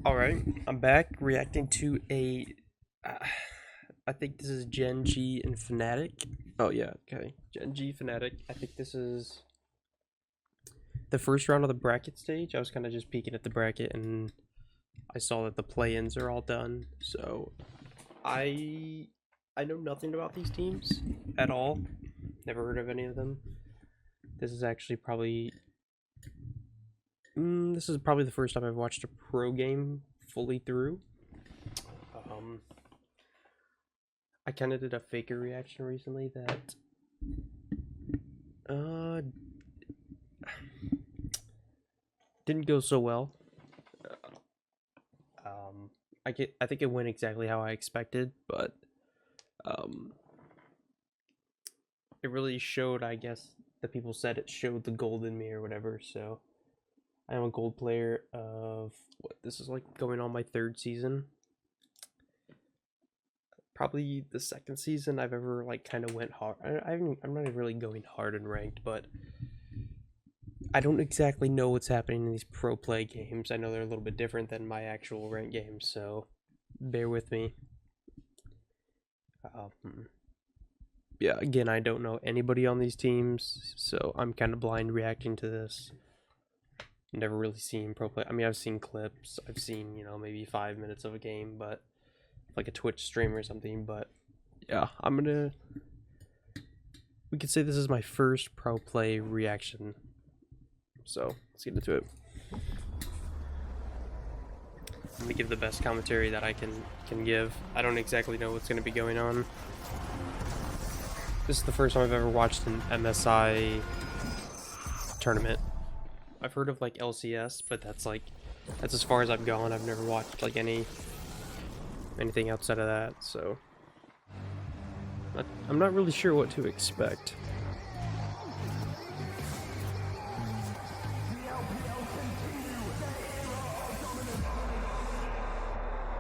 Alright, I'm back reacting to I think this is GEN.G and FNATIC. Oh yeah, okay. GEN.G, FNATIC. I think this is the first round of the bracket stage. I was kind of just peeking at the bracket and I saw that the play-ins are all done. So I know nothing about these teams at all. Never heard of any of them. This is actually probably the first time I've watched a pro game fully through. I kind of did a faker reaction recently that didn't go so well. I think it went exactly how I expected, but it really showed, I guess the people said it showed the gold in me or whatever. So I am a gold player of this is like going on my third season. Probably the second season I've ever like kind of went hard. I'm not even really going hard in ranked, but I don't exactly know what's happening in these pro play games. I know they're a little bit different than my actual ranked games, so bear with me. Yeah, again, I don't know anybody on these teams, so I'm kind of blind reacting to this. Never really seen pro play. I mean, I've seen clips. I've seen, maybe 5 minutes of a game, but like a Twitch stream or something. But yeah, we could say this is my first pro play reaction. So let's get into it. Let me give the best commentary that I can give. I don't exactly know what's going to be going on. This is the first time I've ever watched an MSI tournament. I've heard of like LCS, but that's as far as I've gone. I've never watched like anything outside of that, so I'm not really sure what to expect.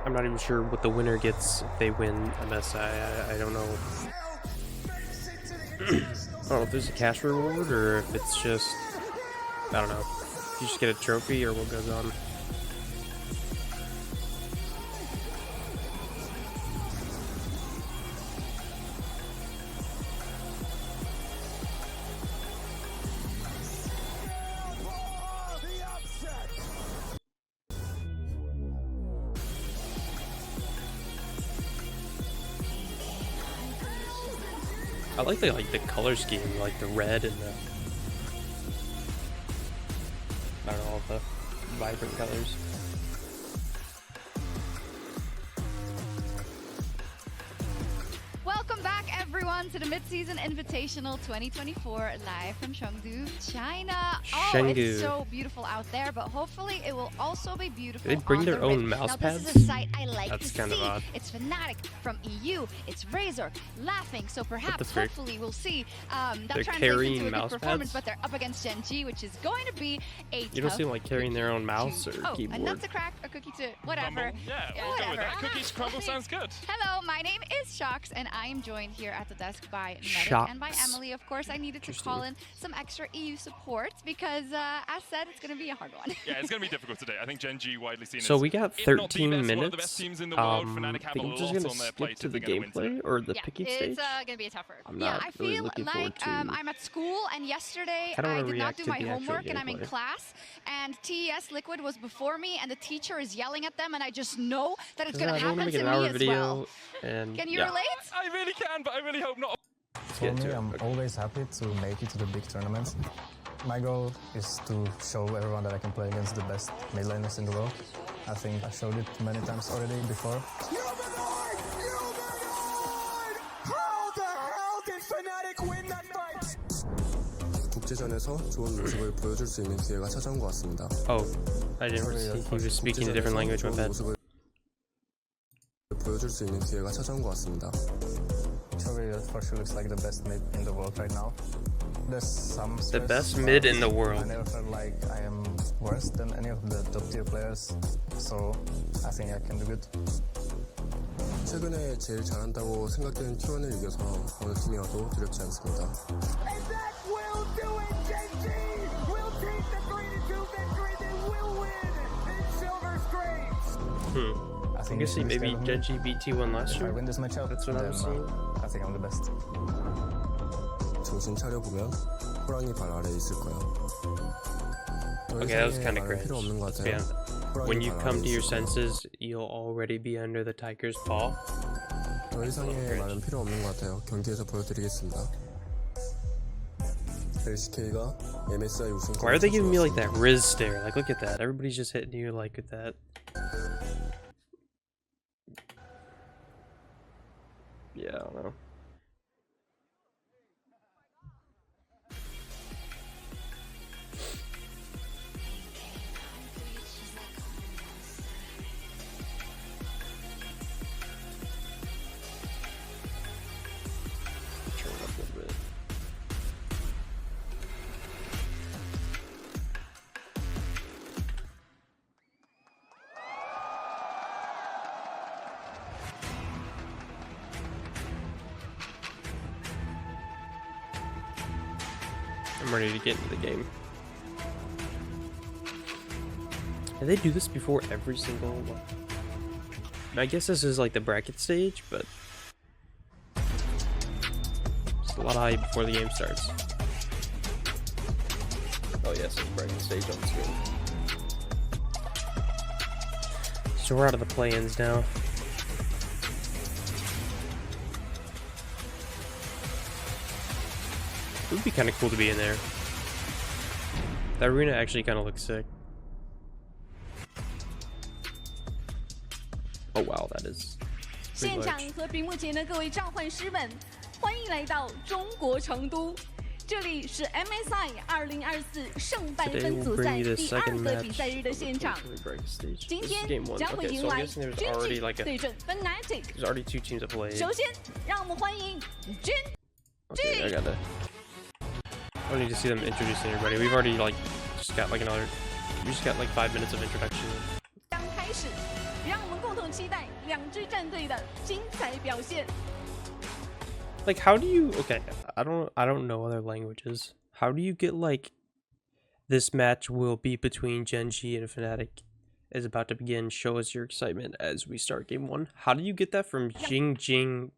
I'm not even sure what the winner gets if they win MSI. I don't know. I don't know if there's a cash reward or if it's just, I don't know. If you just get a trophy or what goes on. I like the color scheme, like the red and the, I don't know, all the vibrant colors. Welcome back, everyone, to the Mid-Season Invitational 2024 live from Chengdu, China. Oh, it's so beautiful out there, but hopefully it will also be beautiful. They bring their own mouse now, pads. This is a site I like That's to kind see. of odd. It's FNATIC from EU. It's Razor laughing. So perhaps, hopefully, we'll see that translates into a good performance. But they're up against GEN.G, which is going to be a. You don't seem like carrying their own mouse or keyboard. A nut to crack, a cookie to whatever. Yeah, we'll go with that. Cookie to crumble sounds good. Hello, my name is Shox, and I am joined here at the desk by Medic and by Emily. Of course, I needed to call in some extra EU support because, as said, it's going to be a hard one. Yeah, it's going to be difficult today. I think GEN.G widely seen as, so we got 13 minutes. One of the best teams in the world. FNATIC have a lot on their plate to the gameplay or the picking stage. It's going to be a tougher. I feel like I'm at school, and yesterday I did not do my homework, and I'm in class, and TES Liquid was before me, and the teacher is yelling at them, and I just know that it's going to happen to me as well. And can you relate? I really can, but I really hope not. For me, I'm always happy to make it to the big tournaments. My goal is to show everyone that I can play against the best mid laners in the world. I think I showed it many times already before. How the hell did FNATIC win that fight? 국제전에서 좋은 모습을 보여줄 수 있는 기회가 찾아온 것 같습니다. Oh, I didn't see he was speaking a different language. My bad. 보여줄 수 있는 기회가 찾아온 것 같습니다. For sure looks like the best mid in the world right now. There's some the best mid in the world. I never felt like I am worse than any of the top tier players, so I think I can do good. 최근에 제일 잘한다고 생각되는 T1을 이겨서 어느 팀이어도 두렵지 않습니다. And that will do it. GEN.G will take the 3-2 victory. They will win in silver screens. I think I'm guessing maybe Gen.G beat T1 last if I year. win this matchup, That's what I was seeing. I think I'm the best. 정신 차려보면 호랑이 발 아래에 있을 거야. Okay, that was kind of cringe. 필요 없는 것 Let's 같아요. be honest. 호랑이 When you 발 come 아래에 to your 있을 거야. senses, you'll already be under the tiger's paw. 더 이상의 말은 필요 없는 것 같아요. 경기에서 보여드리겠습니다. LCK가 MSI 우승컵을 Why are they giving me like that 차지했습니다. Riz stare? Like, look at that. Everybody's just hitting you like with that. Yeah, I don't know. Turn it up a little bit. I'm ready to get into the game. Did they do this before every single one? I guess this is like the bracket stage, but it's a lot of hype before the game starts. Oh yes, it's bracket stage on the screen. So we're out of the play-ins now. It would be kind of cool to be in there. That arena actually kind of looks sick. Oh wow, that is. 现场和屏幕前的各位召唤师们，欢迎来到中国成都。这里是 MSI 2024胜败分组赛第2个比赛日的现场。今天将会迎来 GEN.G 对阵 FNATIC。There's already 2 teams that play. 首先，让我们欢迎 GEN.G。 Okay, I gotta. I don't need to see them introducing everybody. We've already like just got like another. We just got like 5 minutes of introduction. 将开始，让我们共同期待两支战队的精彩表现。 Like, how do you? Okay, I don't know other languages. How do you get like this match will be between Gen.G and FNATIC is about to begin? Show us your excitement as we start game 1. How do you get that from GEN.G?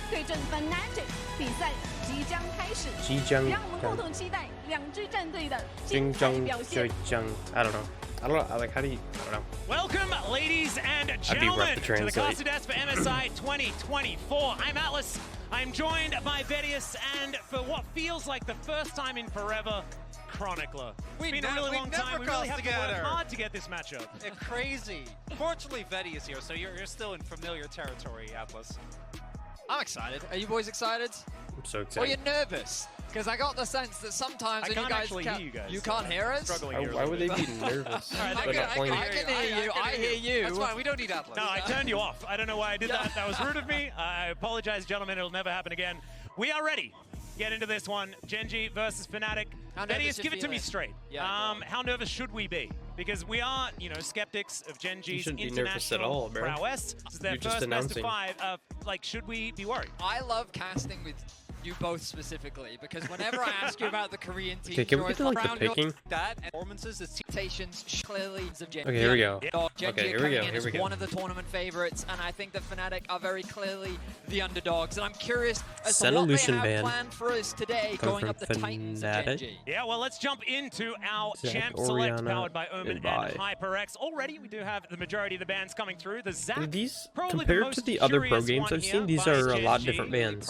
对阵 FNATIC 比赛即将开始， GEN.G 让我们共同期待两支战队的精彩表现。 I don't know. I don't know. Like, how do you? I don't know. Welcome, ladies and gentlemen, to the Casa Desk for MSI 2024. I'm Atlas. I'm joined by Vedius, and for what feels like the first time in forever, Chronicler. It's been a really long time. We really have to work hard to get this matchup. It's crazy. Fortunately, Vedi is here, so you're still in familiar territory, Atlas. I'm excited. Are you boys excited? I'm so excited. Or you're nervous? Because I got the sense that sometimes when you guys can't hear us. Why would they be nervous? I can hear you. I hear you. That's fine. We don't need Atlas. No, I turned you off. I don't know why I did that. That was rude of me. I apologize, gentlemen. It'll never happen again. We are ready. Get into this one. Gen.G versus FNATIC. Vedius, give it to me straight. How nervous should we be? Because we are, you know, skeptics of Gen.G's international prowess. This is their first best of 5. Like, should we be worried? I love casting with you both specifically, because whenever I ask you about the Korean team, okay, can we get to like the picking? That performances, the citations clearly of Gen.G. Okay, here we go. Gen.G Okay, here we go. Here we go. One of the tournament favorites, and I think the FNATIC are very clearly the underdogs. And I'm curious as to what they have planned for us today, going up the Titans of Gen.G. Yeah, well, let's jump into our Champ Select powered by Omen and HyperX. Already, we do have the majority of the bands coming through. The Zap, these compared to the other pro games I've seen, these are a lot different bands.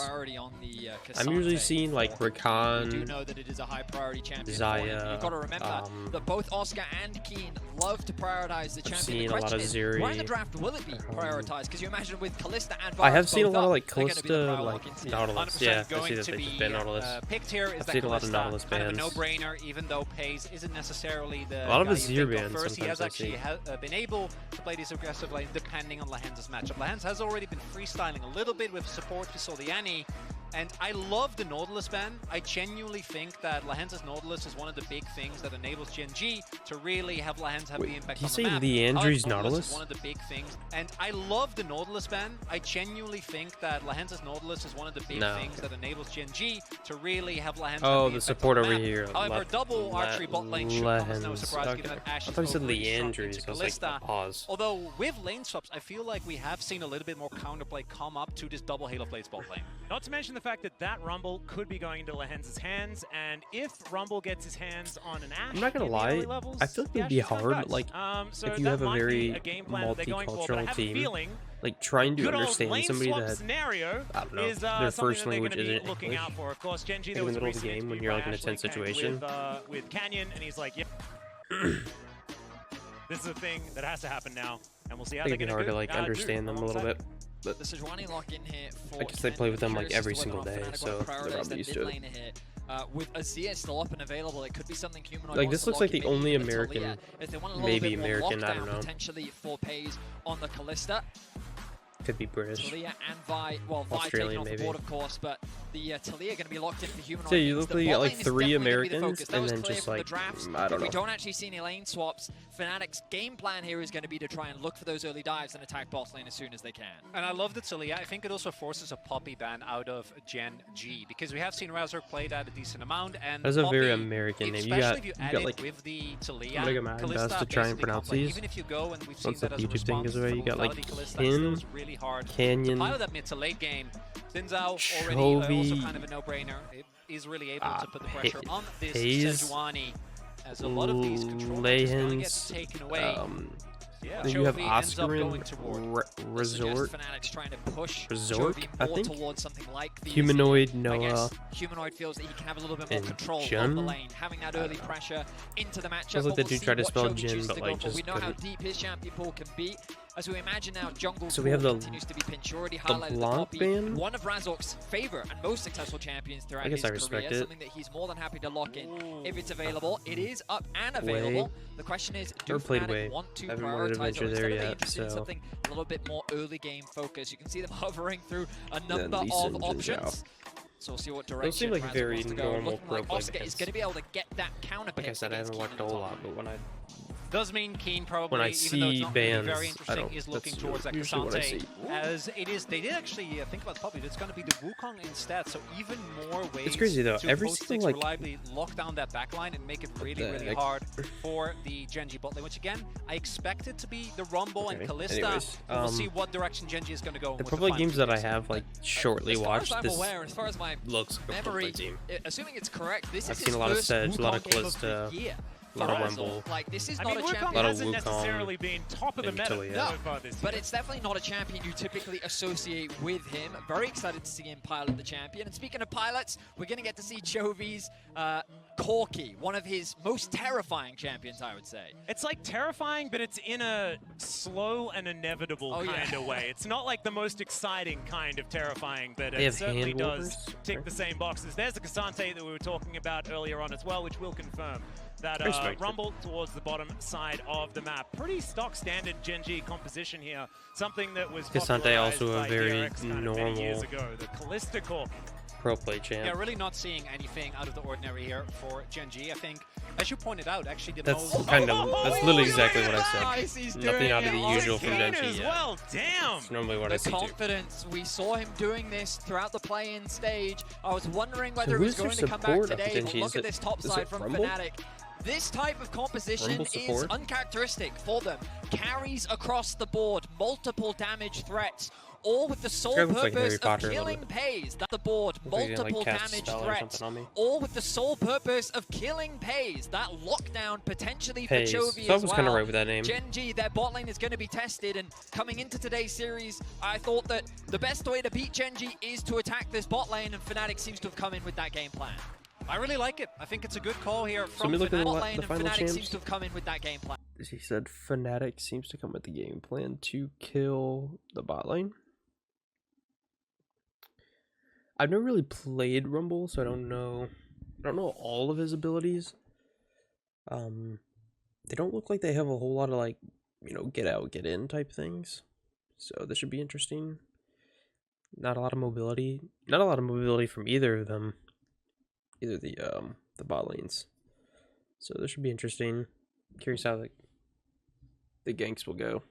I'm usually seeing like Rakan, do know that it is a high priority champion. Zaya. You've got to remember that both Oscar and Keen love to prioritize the champion. The question is, where in the draft will it be prioritized? Because you imagine with Kalista and I have seen a lot of like Kalista, like Nautilus. Yeah, I see that they just ban Nautilus. I've seen a lot of Nautilus bans. Kind of a no-brainer, even though Pays isn't necessarily the a lot of Azir bans. First, he has actually been able to play this aggressive lane depending on Lahenz's matchup. Lahenz has already been freestyling a little bit with support. We saw the Annie And I love the Nautilus ban. I genuinely think that Lahenza's Nautilus is one of the big things that enables Gen.G to really have Lahenza have the impact on the map. Did you say Leandri's Nautilus is one of the big things. And I love the Nautilus ban. I genuinely think that Lahenza's Nautilus is one of the big things that enables Gen.G to really have Lahenza the support over here. However, double archery bot lane should come as no surprise given that Ashe is overly strong into Kalista. Although with lane swaps, I feel like we have seen a little bit more counterplay come up to this double Halo Blades bot lane. Not to mention the fact that that Rumble could be going into Lahenza's hands, and if Rumble gets his hands on an Ashe, I'm not gonna lie, levels, I feel like it would be hard, like, so if you have a very multicultural team, like, trying to understand somebody that, I don't know, their first language isn't English, in the middle of the game when you're, like, in a tense situation. With Canyon, and he's like, yep. This is a thing that has to happen now, and we'll see how they're going to do. It's hard to, like, understand them a little bit. But the Sejuani lock in here for I guess they play with them like every single day, so they're probably used to it. With Azir still up and available, it could be something Humanoid like this looks like the only American, maybe American, I don't know. Potentially for Pays on the Kalista. Could be British. Talia and Vi, well, Vi taking off the board, of course, but the Talia going to be locked in for Humanoid. So you look like 3 Americans, and then just like, I don't know. We don't actually see any lane swaps. Fnatic's game plan here is going to be to try and look for those early dives and attack bot lane as soon as they can. And I love the Talia. I think it also forces a Poppy ban out of Gen.G, because we have seen Razork play that a decent amount, and that's a very American name. You got like, with the Talia, I'm gonna my best to try and pronounce these. Even if you go, and we've seen once the that as a YouTube thing goes away, you got like Kin, Canyon, pilot that mid to late game. Sinzao already also kind of a no-brainer. Is really able to put the pressure on this Sejuani, as a lot of these controls get taken away. Then you have Oscarin, Resort, I think, towards something like these. Humanoid, Noah, Humanoid feels that he can have a little bit more control of the lane, having that early pressure into the matchup. Feels like they do try to spell Gen, but like just we know how deep his champion pool can be. As we imagine now, jungle so we have the continues to be pinched. Already highlighted the Poppy, ban? one of Razork's favorite and most successful champions throughout his career. Something that he's more than happy to lock in if it's available. It is up and available. The question is, do Fnatic want to prioritize, or instead of being interested in something a little bit more early game focus? You can see them hovering through a number of options. So we'll see what direction those seem like very wants to go. normal Looking like Oscar is going to be able to get that counter. Like I said, I haven't watched a whole lot, but when I does mean Keen probably, when I even though it's see not bands, very interesting, is looking towards that Cassante, as it is. They did actually think about the Poppy. It's going to be the Wukong instead, so even more ways. It's crazy though. To every single like reliably lock down that backline and make it really hard for the Gen.G bot lane. Which again, I expect it to be the Rumble and Kalista. We'll see what direction Gen.G is going to go. The probably games that I have like shortly watched. As aware, as far as my looks like a memory, team. Assuming it's correct, this I've is seen a lot of Sedge, a lot of Kalista. A lot of Rumble. Like, this is I not mean, a champion. Wukong hasn't necessarily been top of the meta so far this year. But it's definitely not a champion you typically associate with him. Very excited to see him pilot the champion. And speaking of pilots, we're going to get to see Jovi's Corki, one of his most terrifying champions, I would say. It's like terrifying, but it's in a slow and inevitable kind of way. It's not like the most exciting kind of terrifying, but it certainly does tick the same boxes. There's the Cassante that we were talking about earlier on as well, which will confirm that Rumble towards the bottom side of the map. Pretty stock standard Gen.G composition here. Something that was Cassante also a very normal years ago. The Kalista core. Pro play champ. Yeah, really not seeing anything out of the ordinary here for Gen.G. I think, as you pointed out, actually that's literally exactly what I said. Nothing out of the usual from Gen.G. Well, damn. It's normally what I see. The confidence, we saw him doing this throughout the play-in stage. I was wondering whether it was going to come back today, but look at this top side from Fnatic. This type of composition is uncharacteristic for them. Carries across the board, multiple damage threats, all with the sole purpose of killing Pays. That's the board, multiple damage threats, all with the sole purpose of killing Pays. That lockdown potentially for Chovy as well. Kind of right with that name. Gen.G, their bot lane is going to be tested, and coming into today's series, I thought that the best way to beat Gen.G is to attack this bot lane, and Fnatic seems to have come in with that game plan. I really like it. I think it's a good call here from Fnatic. Bot lane, and Fnatic seems to have come in with that game plan. He said Fnatic seems to come with the game plan to kill the bot lane. I've never really played Rumble, so I don't know all of his abilities. They don't look like they have a whole lot of like, you know, get out, get in type things. So this should be interesting. Not a lot of mobility. Not a lot of mobility from either of them. Either the bot lanes. So this should be interesting. Curious how the ganks will go.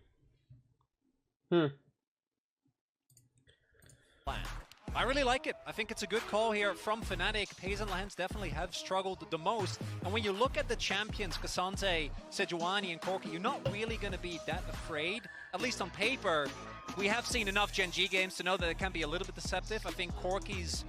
I really like it. I think it's a good call here from FNATIC. FaZe and Lehens definitely have struggled the most. And when you look at the champions, K'Sante, Sejuani, and Corki, you're not really going to be that afraid. At least on paper, we have seen enough Gen.G games to know that it can be a little bit deceptive. I think Corki's,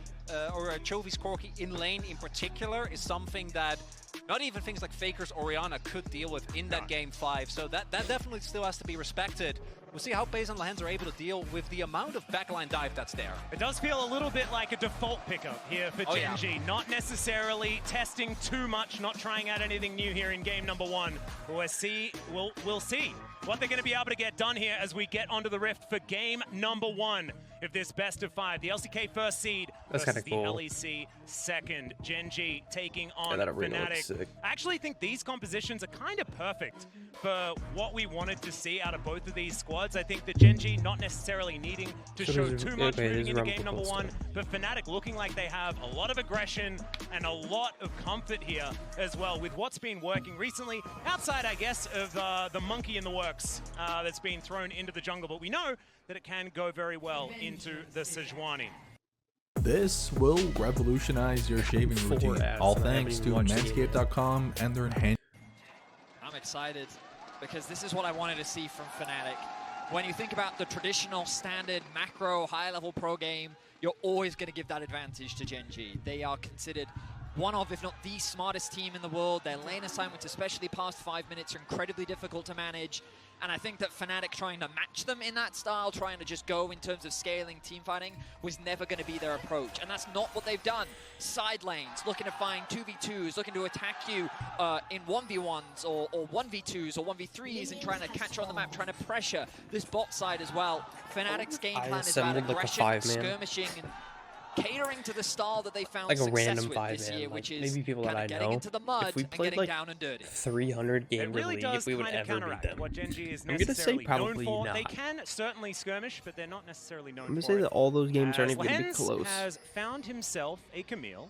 or Chovy's Corki in lane in particular is something that not even things like Faker's Orianna could deal with in that game 5. So that definitely still has to be respected. We'll see how FaZe and Lehens are able to deal with the amount of backline dive that's there. It does feel a little bit like a default pickup here for Gen.G. Yeah. Not necessarily testing too much, not trying out anything new here in game number 1. We'll see what they're going to be able to get done here as we get onto the Rift for game number 1 of this best of 5. The LCK first seed versus the cool. LEC second. Gen.G taking on FNATIC. I actually think these compositions are kind of perfect for what we wanted to see out of both of these squads. I think that Gen.G not necessarily needing to show too much moving into game number 1, but FNATIC looking like they have a lot of aggression and a lot of comfort here as well with what's been working recently, outside, I guess, of the monkey in the works that's been thrown into the jungle. But we know that it can go very well into the Sejuani. This will revolutionize your shaving routine, all thanks to Manscaped.com and their enhanced. I'm excited because this is what I wanted to see from FNATIC. When you think about the traditional standard macro high-level pro game, you're always going to give that advantage to Gen.G. They are considered one of, if not the smartest team in the world. Their lane assignments, especially past 5 minutes, are incredibly difficult to manage. And I think that FNATIC trying to match them in that style, trying to just go in terms of scaling team fighting, was never going to be their approach. And that's not what they've done. Side lanes, looking to find 2v2s, looking to attack you in 1v1s or 1v2s or 1v3s and trying to catch you on the map, trying to pressure this bot side as well. FNATIC's game plan is about aggression, skirmishing, and catering to the style that they found like a success random with this year, which is maybe people that I getting know. into the mud If we and played getting like down and dirty. 300 games It really in the league, does if we would kind of ever beat them. what Gen.G is I'm gonna say necessarily probably known for. not. They can certainly skirmish, but they're not necessarily known for I'm gonna say that all those games aren't even gonna be Lehens close. has found himself a Camille.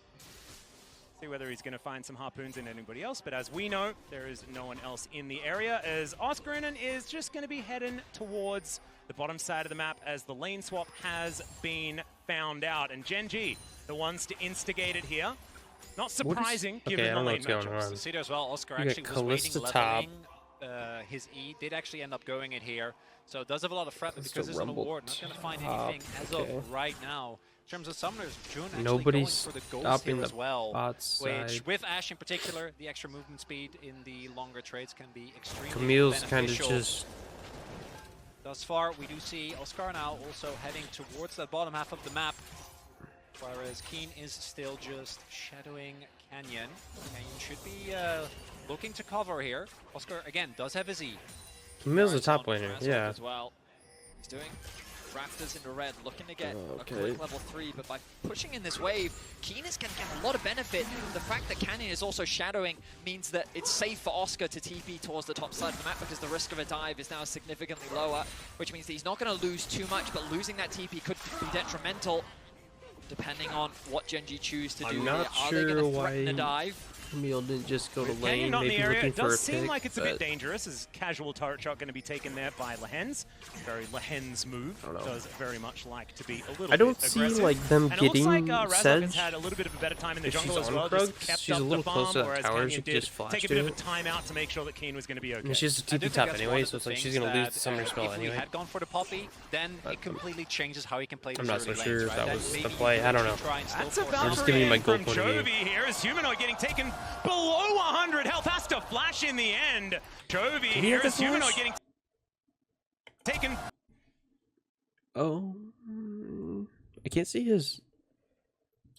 See whether he's going to find some harpoons in anybody else, but as we know, there is no one else in the area, as Oscarinen is just going to be heading towards the bottom side of the map as the lane swap has been found out. And Gen.G, the ones to instigate it here. Not surprising, given the lane matchups. See there as well, Oscar actually was waiting, leveling his E, did actually end up going it here. So it does have a lot of threat, but because there's no ward, not going to find anything as of right now. In terms of summoners, June actually going for the ghost here as well, which with Ashe in particular, the extra movement speed in the longer trades can be extremely Camille's beneficial. kind of just... Thus far, we do see Oscar now also heading towards that bottom half of the map, whereas Keen is still just shadowing Canyon. Canyon should be looking to cover here. Oscar, again, does have his E. Camille's a top laner, yeah. As well. He's doing Raptors into red, looking to get a quick level 3, but by pushing in this wave, Keen is going to get a lot of benefit. The fact that Canyon is also shadowing means that it's safe for Oscar to TP towards the top side of the map because the risk of a dive is now significantly lower, which means that he's not going to lose too much, but losing that TP could be detrimental depending on what Gen.G choose to do. I'm not Are they sure going to threaten a dive? Camille didn't just go to With lane, Canyon not in maybe the area, looking it for a does seem pick, like it's a bit dangerous. As casual turret shot going to be taken there by Lehens. Very Lehens move. Does very much like to be a little bit I don't aggressive. see like them and getting it looks like Sedge. has had a little bit of a better time in the If jungle she's as on well. Krug, Just kept she's up a little the close farm, to that whereas tower, Canyon she could did just flash take a to bit of a it. timeout to make sure that Keen was going to be okay. And she's a TP top anyway, so it's like she's going to lose the summoner spell if anyway. we had gone for the Poppy, then it completely changes how he can play I'm these not so early sure lanes, if right? that Then was the maybe play, I don't know. try and still That's a force I'm just giving you my goal from point of view. Chovy here as Humanoid getting taken below 100 health, has to flash in the end. Chovy here as Humanoid getting taken. Oh, I can't see his.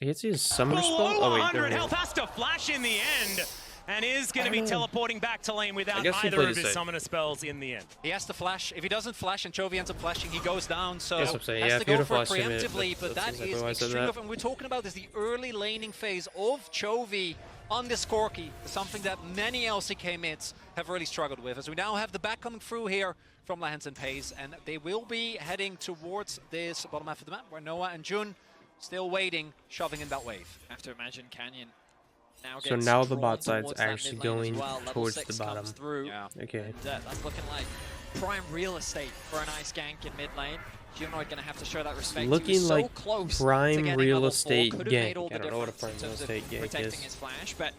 I can't see his summoner spell. Oh wait, there 100 it health, is. has to flash in the end. And is going to be teleporting back to lane without guess he either played of it his safe. summoner spells in the end. He has to flash. If he doesn't flash and Chovy ends up flashing, he goes down. So Yes, I'm saying, has yeah, to if you go would've for it flashed him, preemptively. But that's that exactly is why I said extremely that. rough. And we're talking about this the early laning phase of Chovy. on this Corki is something that many LCK mids have really struggled with, as we now have the back coming through here from Lehens and Pays, and they will be heading towards this bottom half of the map where Noah and Jun still waiting, shoving in that wave. I have to imagine Canyon now gets so now the bot drawn side's towards that actually mid lane going as well. towards Level the 6 bottom. comes through. Yeah. Okay. And that's looking like prime real estate for a nice gank in mid lane. Humanoid going to have to show that respect. Looking so like close prime to real level estate 4. Could have made gank. all the I don't know what a difference prime in real terms of estate gank protecting is. his flash, but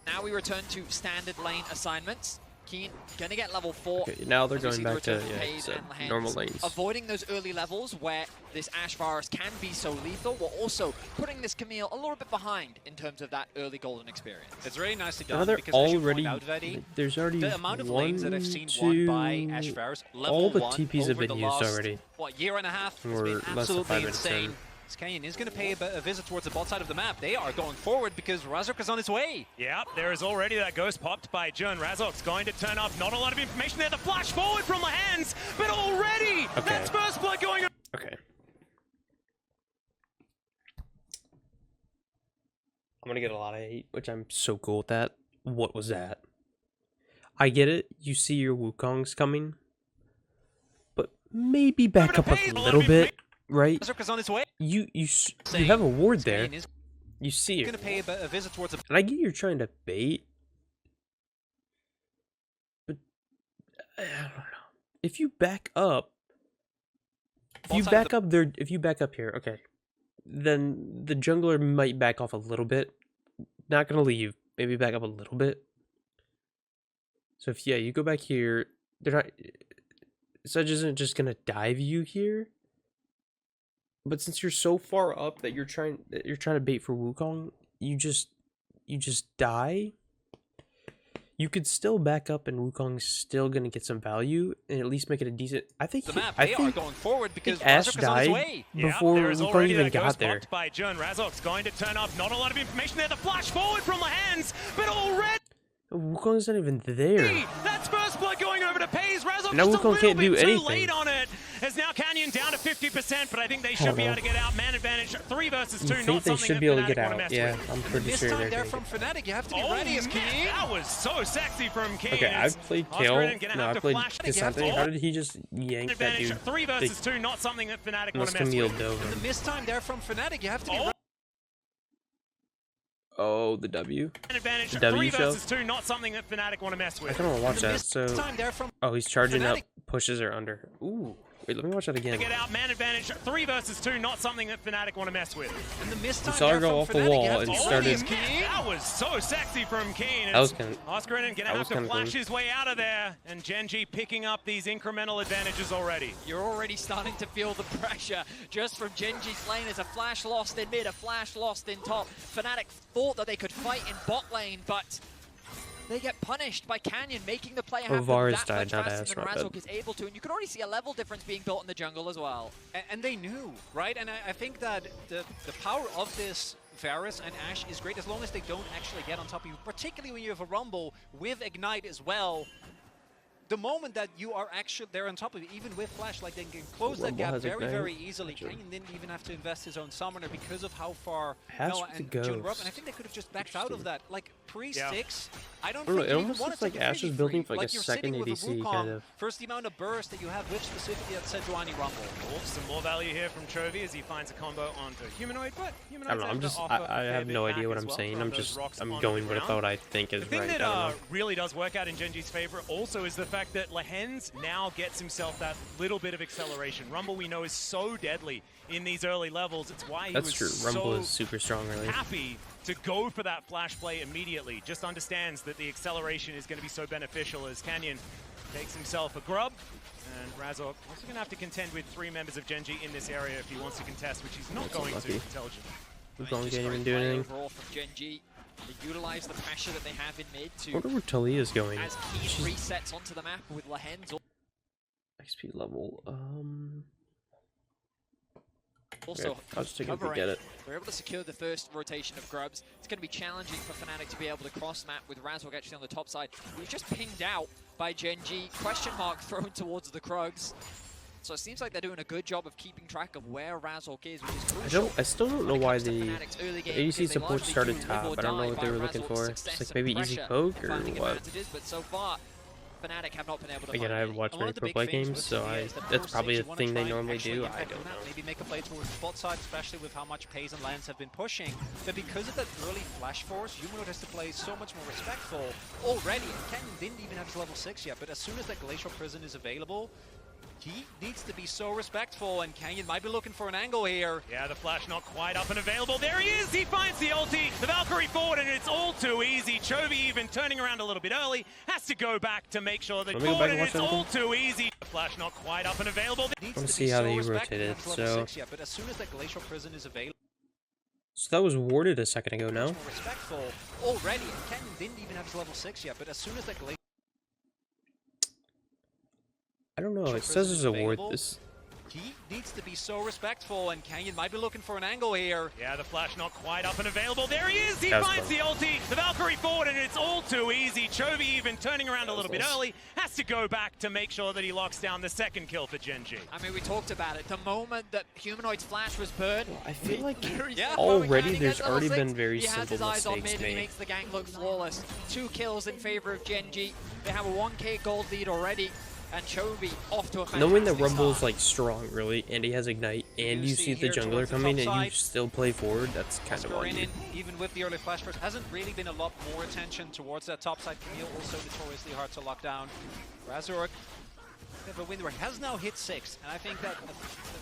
now we return to standard lane assignments. Keen going to get level 4. Okay, now they're going the back to Pays and Lehens, normal lanes. Avoiding those early levels where this Ashe virus can be so lethal, while also putting this Camille a little bit behind in terms of that early golden experience. It's really nicely done. Now they're because as you already, point out, Vedi, there's already the amount of lanes that I've seen won two, by Ashe Varus, level all the 1 TPs have over been the used last, already. What, year and a half? It's Or been less than 5 absolutely minutes insane. in. Canyon is going to pay a visit towards the bot side of the map. They are going forward because Razork is on his way. Yeah, there is already that ghost popped by Jun. Razork's going to turn up. Not a lot of information there. The flash forward from Lehens, but already that's first blood going. Okay. I'm gonna get a lot of hate, which I'm so cool with that. What was that? I get it. You see your Wukong's coming, but maybe back up a little bit, right? Razork is on his way. You have a ward there. You see Going it. to pay a visit towards the. And I get you're trying to bait, but I don't know. If you back up, if you back up here, okay, then the jungler might back off a little bit. Not gonna leave. Maybe back up a little bit. So if you go back here, they're not. Sedge isn't just gonna dive you here. But since you're so far up that you're trying to bait for Wukong, you just die. You could still back up, and Wukong's still gonna get some value, and at least make it a decent. I think they are going forward because Ashe Razork is on his died way. before Wukong even got there. By Jun. Razork's going to turn up. Not a lot of information there. The flash forward from Lehens, but already. Wukong's not even there. That's first blood going over to Pays. Razork now just Wukong can't do too anything. late on it. As now Canyon down to 50%, but I think they should be able to get out. Man advantage, 3 versus 2. I think they should be able to get out. Yeah, I'm pretty sure they're there going from FNATIC, you have to be ready as Keen. That was so sexy from Keen. Okay, I've played Kale. No, I played Cassante. How did he just yank that dude? 3 versus 2, not something that FNATIC want to mess Camille with. dove him. The miss time there from FNATIC, you have to be ready. Oh, the W. Advantage, The W 3 show. versus 2, not something that FNATIC want to mess with. I kind of want to watch that. So, oh, he's charging up, pushes her under. Ooh, wait, let me watch that again. Get out, man advantage, 3 versus 2, not something that FNATIC want to mess with. And the miss He time saw her there go from off the FNATIC, wall you have and to started. That was so sexy from Keen. That was kind of. Oscarin gonna have to flash his way out of there, and Gen.G picking up these incremental advantages already. You're already starting to feel the pressure just from Gen.G's lane. As a flash lost in mid, a flash lost in top. FNATIC thought that they could fight in bot lane, but they get punished by Canyon making the play happen Varus that much died, not faster than Ashe, Razork is able to, and you could already see a level difference being built in the jungle as well. And they knew, right? And I think that the power of this Varus and Ashe is great as long as they don't actually get on top of you, particularly when you have a Rumble with Ignite as well. The moment that you are actually there on top of it, even with Flash, like they can close that gap very easily. Canyon didn't even have to invest his own summoner because of how far Noah and Jun were up, and I think they could have just backed out of that. Like pre-6, I don't think it almost looks like Ashe is building for like a second ADC kind of. First, the amount of burst that you have with specifically that Sejuani Rumble. Some more value here from Chovy as he finds a combo onto Humanoid, but Humanoid. I don't know. I have no idea what I'm saying. I'm going with what I think is right. The thing that really does work out in Gen.G's favor also is the fact that Lehens now gets himself that little bit of acceleration. Rumble, we know, is so deadly in these early levels. It's why he was true. Rumble is super strong, really. Happy to go for that flash play immediately. Just understands that the acceleration is going to be so beneficial as Canyon takes himself a grub. And Razork also going to have to contend with 3 members of Gen.G in this area if he wants to contest, which he's not going to intelligently. Wukong can't even do anything. Overall from Gen.G. They utilize the pressure that they have in mid to. I wonder where Talia's going. As Keen resets onto the map with Lehens. XP level. Also, okay, I'll just take a get it. We're able to secure the first rotation of grubs. It's going to be challenging for FNATIC to be able to cross map with Razork actually on the top side. He was just pinged out by Gen.G. Question mark thrown towards the Krugs. So it seems like they're doing a good job of keeping track of where Razork is, which is crucial. I still don't know why the ADC support started top. I don't know what they were looking for. Just like maybe easy poke or what. But so far, FNATIC have not been able to. Again, I haven't watched many pro play games, so that's probably a thing they normally do. I don't know. Maybe make a play towards the bot side, especially with how much Pays and Lens have been pushing. But because of that early flash force, Humanoid has to play so much more respectful already. Canyon didn't even have his level 6 yet, but as soon as that Glacial Prison is available, he needs to be so respectful, and Canyon might be looking for an angle here. Yeah, the flash not quite up and available. There he is! He finds the ulti, the Valkyrie forward, and it's all too easy. Chovy even turning around a little bit early, has to go back to make sure that forward, and it's all too easy. The flash not quite up and available. I want to see how they rotated, so... But as soon as that Glacial Prison is available... So that was warded a second ago now. Respectful already. Canyon didn't even have his level 6 yet, but as soon as that Glacial... I don't know, it says there's a ward this. He needs to be so respectful, and Canyon might be looking for an angle here. Yeah, the flash not quite up and available. There he is! He finds the ulti, the Valkyrie forward, and it's all too easy. Chovy even turning around a little bit early, has to go back to make sure that he locks down the second kill for Gen.G. I mean, we talked about it. The moment that Humanoid's flash was burned, I feel like already there's already been very simple mistakes made. He makes the gang look flawless. 2 kills in favor of Gen.G. They have a 1k gold lead already. And Chovy off to a knowing that Rumble's like strong, really, and he has Ignite, and you see the jungler coming, and you still play forward, that's kind of on you. Even with the early flash burst, hasn't really been a lot more attention towards that top side. Camille also notoriously hard to lock down. Razork, the win rate has now hit 6, and I think that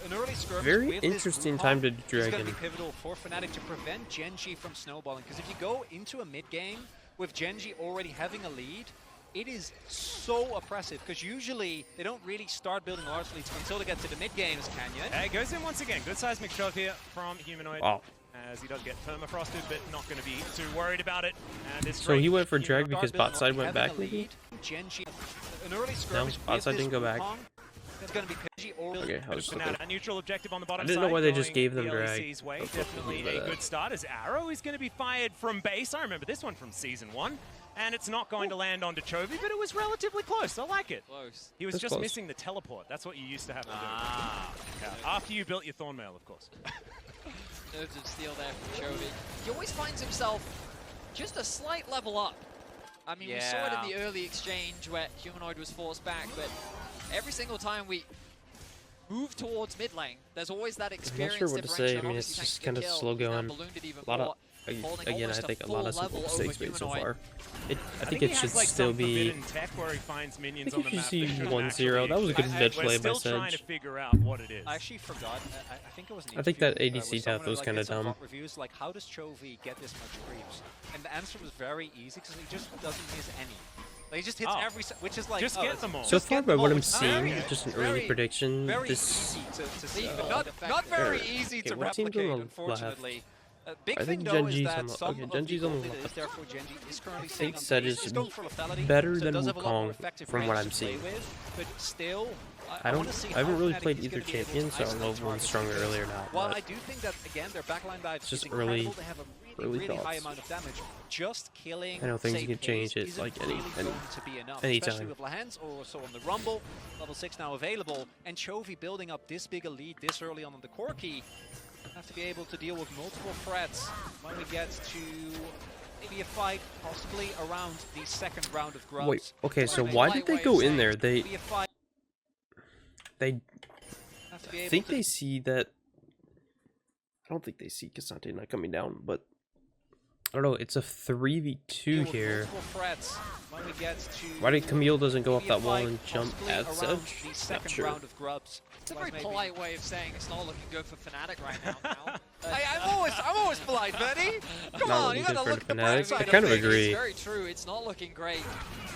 an early skirmish very interesting time to Dragon. Is going to be pivotal for FNATIC to prevent Gen.G from snowballing, because if you go into a mid game with Gen.G already having a lead, it is so oppressive, because usually they don't really start building large leads until they get to the mid games, Canyon. Hey, goes in once again. Good seismic shove here from Humanoid. Wow. As he does get permafrosted, but not going to be too worried about it. And it's so he went for drag because bot side went back, maybe? No, bot side didn't go back. It's going to be okay, I was looking. A neutral objective on the bottom I didn't know why they just gave them drag. Way. Definitely a good start, as Arrow is going to be fired from base. I remember this one from Season 1. And it's not going to land onto Chovy, but it was relatively close. I like it. Close. He was just missing the teleport. That's what you used to have to do. Yeah. After you built your Thornmail, of course. Nerves of steel there from Chovy. He always finds himself just a slight level up. I mean, we saw it in the early exchange where Humanoid was forced back, but every single time we move towards mid lane, there's always that experience. I'm not sure what to say. I mean, it's just kind of slow going. A lot of, again, I think a lot of simple mistakes made so far. I think it should still be. Tech where he finds minions I think you see 1-0. That was a good mid play by Sedge. Trying to figure out what it is. I actually forgot. I think it was. I think that ADC tap was kind of dumb. Reviews like, how does Chovy get this much creeps? And the answer was very easy, because he just doesn't miss any. Like, he just hits every, which is like, just get them all. So far, by what I'm seeing, just an early prediction. This not very easy to replicate, unfortunately. I think Gen.G's on the okay. Gen.G's on the left. I think Sedge is better than Wukong from what I'm seeing. I haven't really played either champion, so I don't know if one's stronger early or not. Well, I do think that again their backline dive is just early high amount of damage. Just killing. I know things can change it like anytime. Especially with Lehans, also on the Rumble, level 6 now available, and Chovy building up this big a lead this early on the Corki. Have to be able to deal with multiple threats when we get to maybe a fight, possibly around the second round of grubs. Wait, okay, so why did they go in there? They think they see that. I don't think they see Cassante not coming down, but I don't know. It's a 3v2 here. Why did Camille doesn't go up that wall and jump at Sedge? Not sure. It's a very polite way of saying it's not looking good for FNATIC right now. I'm always polite, buddy. Come on, you gotta look at the bright side. I kind of agree. It's very true. It's not looking great.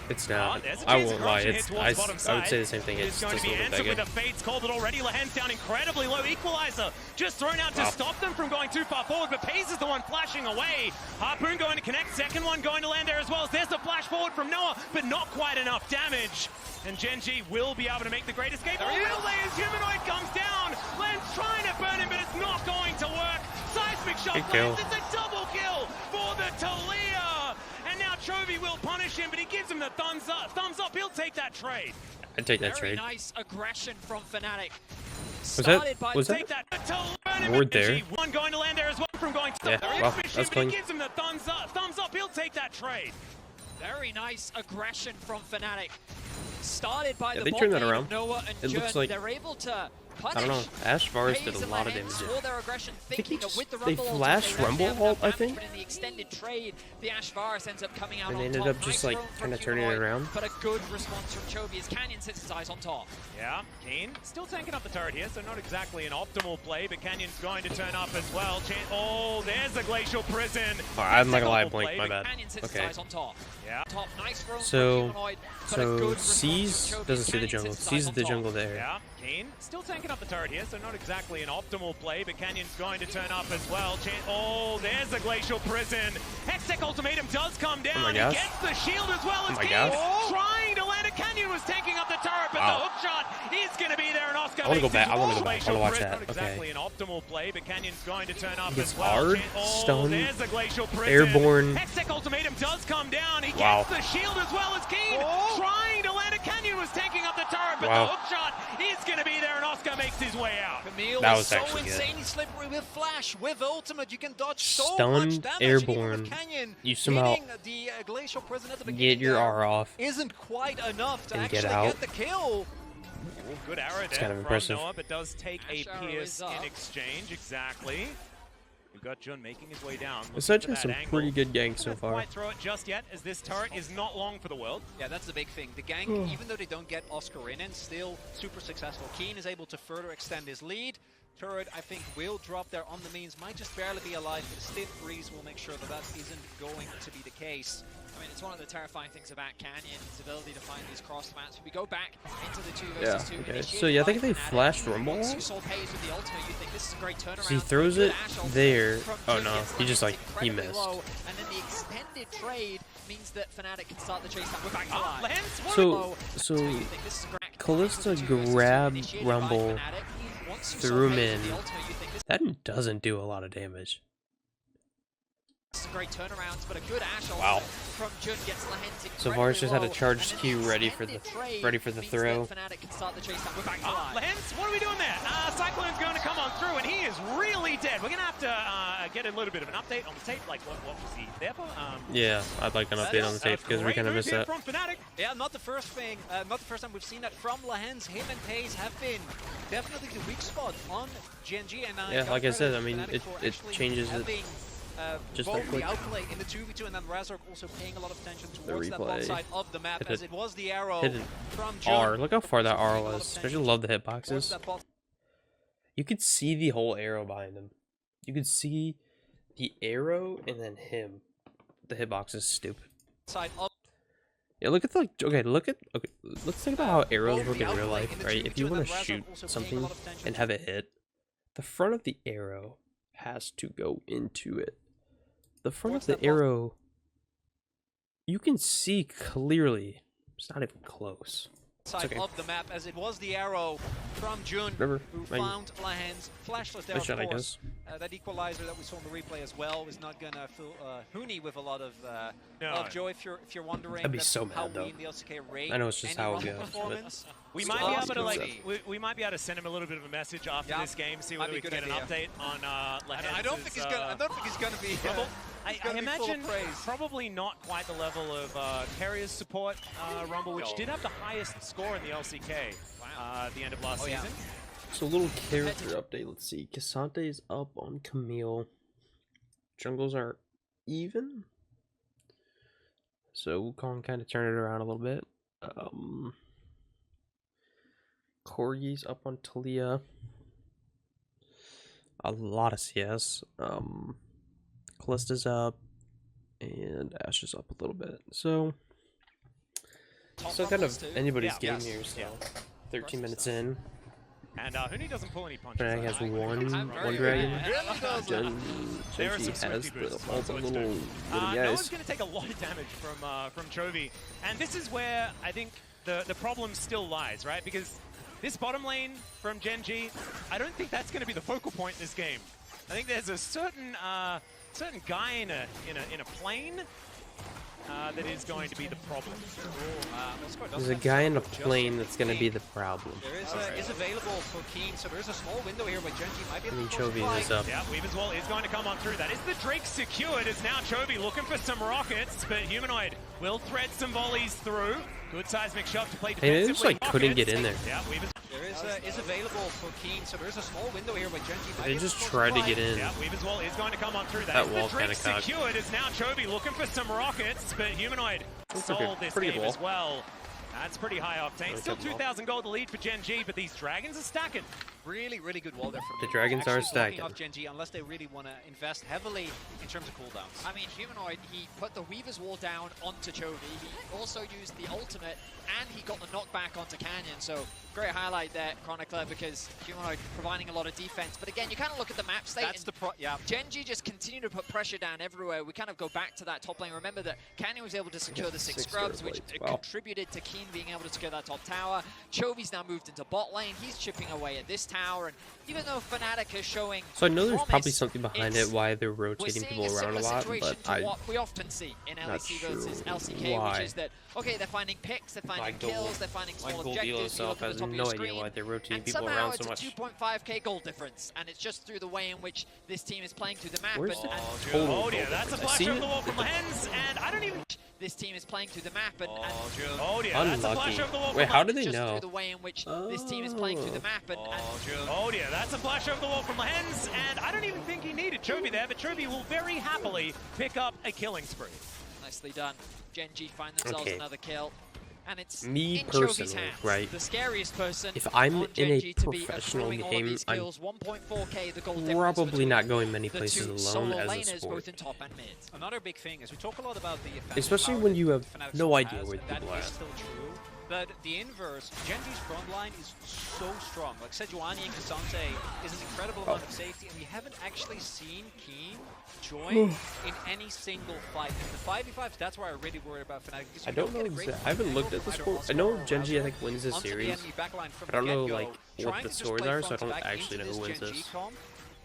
It's not. I won't lie. I would say the same thing. It's going just to a be little bit answered with a Fates called it already. Lehans down incredibly low. Equalizer just thrown out to stop them from going too far forward, but Pays is the one flashing away. Harpoon going to connect. Second one going to land there as well. There's the flash forward from Noah, but not quite enough damage. And Gen.G will be able to make the great escape. Oh, middle layers, Humanoid comes down. Len's trying to burn him, but it's not going to work. Seismic shot lands. It's a double kill for the Talia. And now Chovy will punish him, but he gives him the thumbs up. Thumbs up, he'll take that trade. I'd take that Very trade. nice aggression from FNATIC. Was that ward there? One going to land there as well from going to yeah, well, that's clean. He gives him the thumbs up. Thumbs up, he'll take that trade. Very nice aggression from FNATIC. Started by the they turned that around. Noah and it looks like they're able to punish. I don't know. Ashvars did a lot of damage. For their aggression, I think with the they flashed Rumble ult, I think. But in the extended trade, the Ashvars ends up coming out and they on ended top. up just like kind of turning it around. But a good response from Chovy as Canyon sits his eyes on top. Yeah, Kane still tanking up the turret here, so not exactly an optimal play, but Canyon's going to turn up as well. Oh, there's a Glacial Prison. Oh, I'm not gonna lie, Blink, my bad. Okay. Yeah. Top, nice so Seas doesn't see the jungle. Sees the jungle there. Yeah, Kane still tanking up the turret here, so not exactly an optimal play, but Canyon's going to turn up as well. Oh, there's a Glacial Prison. Hextech Ultimatum does come down. He gets the shield as well as Kane trying to land it. Canyon was tanking up the turret, but the hook shot is going to be there, and Oscar I want to go back. I want to go back. I want to watch that. Not exactly an optimal play, but Canyon's going to turn up as well. Hard, stun, there's a Glacial Prison. Airborne. Hextech Ultimatum does come down. He gets the shield as well as Kane trying to land it. Canyon was tanking up the turret, but the hook shot is going to be there, and Oscar makes his way out. Camille that was so actually insanely slippery with flash, with ultimate. You can dodge so Stun, much damage. airborne. Canyon, you somehow the glacial prison at the get your R off. Isn't quite enough to and actually get the kill. Good arrow there kind of impressive. from Noah, but does take a pierce in exchange. Exactly. We've got Jun making his way down. Such has some pretty good ganks so far. Quite throw it just yet, as this turret is not long for the world. Yeah, that's the big thing. The gank, even though they don't get Oscar in, and still super successful. Keen is able to further extend his lead. Turret, I think, will drop there on the means. Might just barely be alive, but a stiff breeze will make sure that that isn't going to be the case. I mean, it's one of the terrifying things about Canyon, his ability to find these cross mats. If we go back into the 2 versus 2, okay. So yeah, I think they flashed Rumble. Once you saw Pays with the ultimate, you think this is a great turnaround. So he throws it there. Oh no, he just like, he missed. Low, and then the extended trade means that FNATIC can start the chase down. We're back to life. So Callista grabbed Rumble, threw him in. That doesn't do a lot of damage. Great turnarounds, but a good Ash from Jun gets Lahens. So Varus just had a charged Q ready for the throw. FNATIC can start the chase down. We're back to Lahens, what are we doing there? Cyclone's going to come on through, and he is really dead. We're going to have to get a little bit of an update on the tape, like what was he there for? Yeah, I'd like an update on the tape because we kind of missed that. From FNATIC. Yeah, not the first time we've seen that from Lahens. Him and Pays have been definitely the weak spot on Gen.G. And yeah, like I said, I mean, it changes it. Just both that quick. The outplay in the 2v2 and then Razork also paying a lot of attention towards that bot side of the map as it was the arrow from Jun. R. Look how far that R was. Especially love the hitboxes. You could see the whole arrow behind him. You could see the arrow and then him. The hitbox is stupid. Yeah, look at the okay. Let's think about how arrows work in real life, right? If you want to shoot something and have it hit, the front of the arrow has to go into it. The front of the arrow, you can see clearly. It's not even close. Side of the map as it was the arrow from Jun who found Lahens. Flashless there, of course. That equalizer that we saw in the replay as well is not gonna fill Huni with a lot of joy if you're wondering. I'd be so mad though. I know it's just how it goes. We might be able to we might be able to send him a little bit of a message after this game, see whether we can get an update on Lahens. I don't think he's gonna be. I imagine probably not quite the level of Carrier's support Rumble, which did have the highest score in the LCK at the end of last season. So a little character update. Let's see. Cassante is up on Camille. Jungles are even. So Wukong kind of turned it around a little bit. Corgi's up on Talia. A lot of CS. Callista's up. And Ash is up a little bit. So kind of anybody's game here. So 13 minutes in. And Huni doesn't pull any punches. Drag has one dragon. Gen.G has all the little guys. Noah's going to take a lot of damage from Chovy. And this is where I think the problem still lies, right? Because this bottom lane from Gen.G, I don't think that's going to be the focal point in this game. I think there's a certain guy in a plane that is going to be the problem. There's a guy in a plane that's going to be the problem. There is available for Keen, so there is a small window here where Gen.G might be able to Chovy is up. Yeah, Weaver's Wall is going to come on through. That is the Drake secured. It's now Chovy looking for some rockets, but Humanoid will thread some volleys through. Good seismic shove to play defensively. They just like couldn't get in there. Yeah, Weaver's there is available for Keen, so there is a small window here where Gen.G might They just tried to get in. Yeah, Weaver's Wall is going to come on through. That wall kind of secured. It's now Chovy looking for some rockets, but Humanoid sold this game as well. That's pretty high octane. Still 2,000 gold to lead for Gen.G, but these Dragons are stacking. Really, really good wall there from the Dragons are stacking. Off Gen.G unless they really want to invest heavily in terms of cooldowns. I mean, Humanoid, he put the Weaver's Wall down onto Chovy. He also used the ultimate, and he got the knockback onto Canyon. So great highlight there, Chronicler, because Humanoid providing a lot of defense. But again, you kind of look at the map state. That's the Gen.G just continue to put pressure down everywhere. We kind of go back to that top lane. Remember that Canyon was able to secure the 6 scrubs, which contributed to Keen being able to secure that top tower. Chovy's now moved into bot lane. He's chipping away at this tower, and even though FNATIC is showing so I know there's probably something behind it why they're rotating people around a lot, but what we often see in LEC versus LCK, which is that okay, they're finding picks, they're finding kills, they're finding small objectives. Has no idea why they're rotating people around so much. And somehow it's a 2.5k gold difference, and it's just through the way in which this team is playing through the map. Where's the oh dear, that's a flash over the wall from Lens, and I don't even. This team is playing through the map, and oh dear, that's a flash over the wall. Wait, how do they just know? Through the way in which this team is playing through the map, and oh dear, that's a flash over the wall from Lens, and I don't even think he needed Chovy there, but Chovy will very happily pick up a killing spree. Nicely done. Gen.G find themselves another kill. And it's me in personally, hands, right? The scariest person. If I'm in a professional game, I'm probably not going many places alone as a sport. Another big thing is we talk a lot about the especially when you have no idea where people are. But the inverse, Gen.G's front line is so strong. Like Sejuani and Cassante is an incredible amount of safety, and we haven't actually seen Keen join in any single fight. In the 5v5s, that's where I really worry about FNATIC. I don't know exactly. I haven't looked at the score. I know Gen.G I think wins this series. I don't know like what the scores are, so I don't actually know who wins this.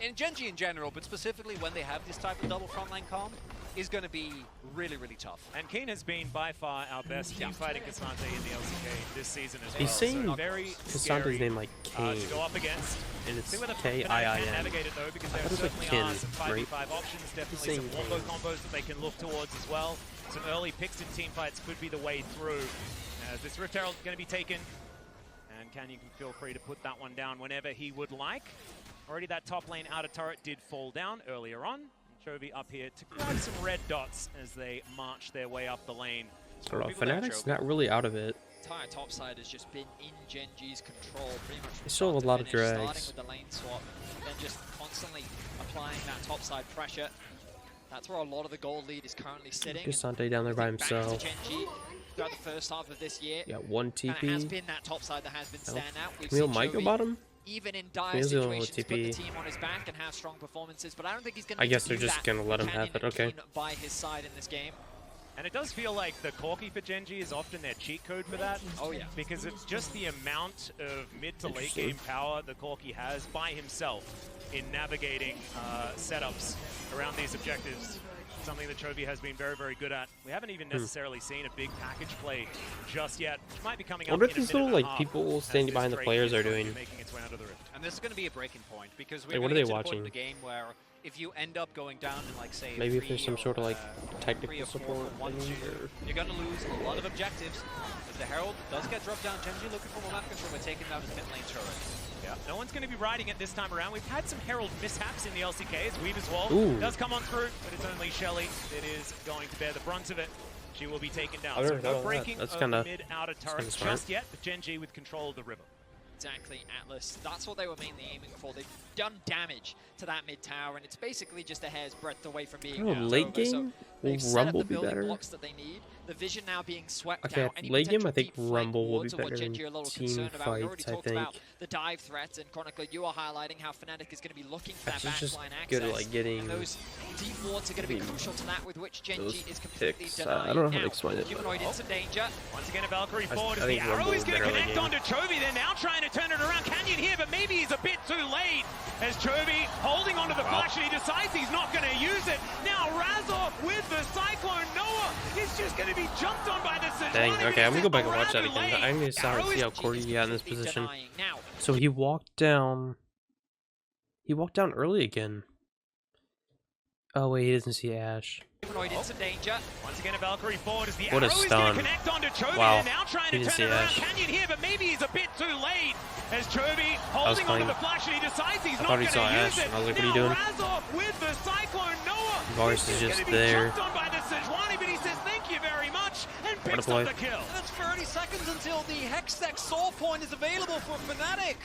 In Gen.G in general, but specifically when they have this type of double frontline comp, is going to be really, really tough. And Keen has been by far our best team fighting Cassante in the LCK this season as well. He's saying so very Cassante's name like Kane, to go up against. and it's K-I-I-N. Navigate it though, because there certainly are some 5v5 options, definitely some combo combos that they can look towards as well. Some early picks in team fights could be the way through. As this Rift Herald is going to be taken, and Canyon can feel free to put that one down whenever he would like. Already that top lane outer turret did fall down earlier on. Chovy up here to grab some red dots as they march their way up the lane. So FNATIC's not really out of it. Entire top side has just been in Gen.G's control pretty much. They still have a lot of drags. Starting with the lane swap, then just constantly applying that top side pressure. That's where a lot of the gold lead is currently sitting. Cassante down there by himself. Gen.G throughout the first half of this year. Yeah, one TP. It has been that top side that has been standout. Camille might go bottom. Even in dire situations, put the team on his back and have strong performances, but I don't think he's going to. I guess they're just going to let him have it. Okay. By his side in this game. And it does feel like the Corki for Gen.G is often their cheat code for that. Oh yeah. Because it's just the amount of mid to late game power the Corki has by himself in navigating setups around these objectives. Something that Chovy has been very, very good at. We haven't even necessarily seen a big package play just yet, which might be coming up. What if these little like people standing behind the players are doing? And this is going to be a breaking point because we're what are they watching? The game where if you end up going down in like say maybe if there's some sort of like technical support, you're going to lose a lot of objectives. As the Herald does get dropped down, Gen.G looking for more map control, we're taking down his mid lane turret. Yeah, no one's going to be riding it this time around. We've had some Herald mishaps in the LCK as Weaver's Wall does come on through, but it's only Shelly that is going to bear the brunt of it. She will be taken down. So no breaking of the mid-outer turret just yet, but Gen.G with control of the river. Exactly, Atlas. That's what they were mainly aiming for. They've done damage to that mid tower, and it's basically just a hair's breadth away from being late game. Will Rumble be better? Blocks that they need. The vision now being swept out. Any late game, I think Rumble will be better in team fights. I think. About the dive threats, and Chronicler, you are highlighting how FNATIC is going to be looking for that backline access. Good at like getting and those deep wards are going to be crucial to that, with which Gen.G is completely I denied. don't know how to explain it. Humanoid in some danger. Once again, a Valkyrie forward as the arrow is going to connect onto Chovy. They're now trying to turn it around. Canyon here, but maybe he's a bit too late As Chovy holding onto the flash, and he decides he's not going to use it. Now Razov with the Cyclone. Noah is just going to be jumped on by the Sejuani. Dang, okay, I'm going to go back and watch that again. I'm going to see how Corky got in this position. So he walked down. He walked down early again. Oh, wait, he doesn't see Ash. In some danger. Once again, a Valkyrie forward as the what a stun. Connect onto Chovy. Wow. Now trying to turn around Canyon here, but maybe he's a bit too late. As Chovy holding onto the flash, and he decides he's not going to use it. I was like, what are you doing? Razov with the Cyclone. Noah Varus is just there. jumped on by the Sejuani, but he says thank you very much and picks up the kill. And it's 30 seconds until the Hextech Soul Point is available for Fnatic.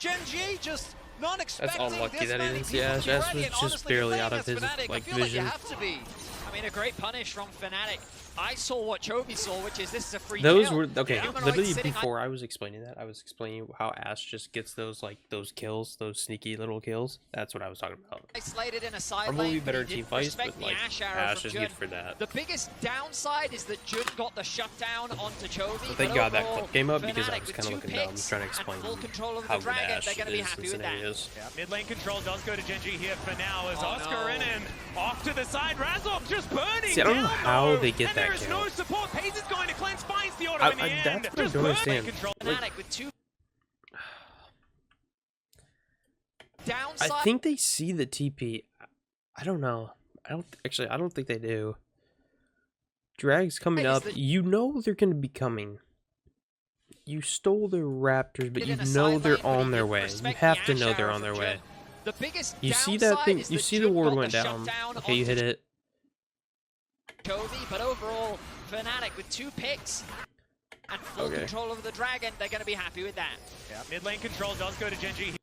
Gen.G just not expecting. That's unlucky that he didn't see Ash. Ash was just barely out of his like vision. Like you have to be. I mean, a great punish from Fnatic. I saw what Chovy saw, which is this is a free Those kill. were okay. Literally before I was explaining that, I was explaining how Ash just gets those those kills, those sneaky little kills. That's what I was talking about. Isolated in a side Probably lane, better team fights, but like Ash is Jun. good for that. The biggest downside is that Jun got the shutdown onto Chovy. But thank God that clip came up because I was kind of looking dumb trying to explain how good Ash is in scenarios. Yeah, mid lane control does go to Gen.G here for now as Oscar in and off to the side. Razov just burning. See, I don't know how they get that kill. No support. Pace is going to cleanse, finds the auto in the end. That's what I don't understand. Like, with two I think they see the TP. I don't know. I don't think they do. Drag's coming up. You know they're going to be coming. You stole their Raptors, but you know they're on their way. You have to know they're on their way. You see that thing? You see the ward went down. Okay, you hit it. But overall, Fnatic with 2 picks and full control over the Dragon, they're going to be happy with that. Yeah, mid lane control does go to Gen.G.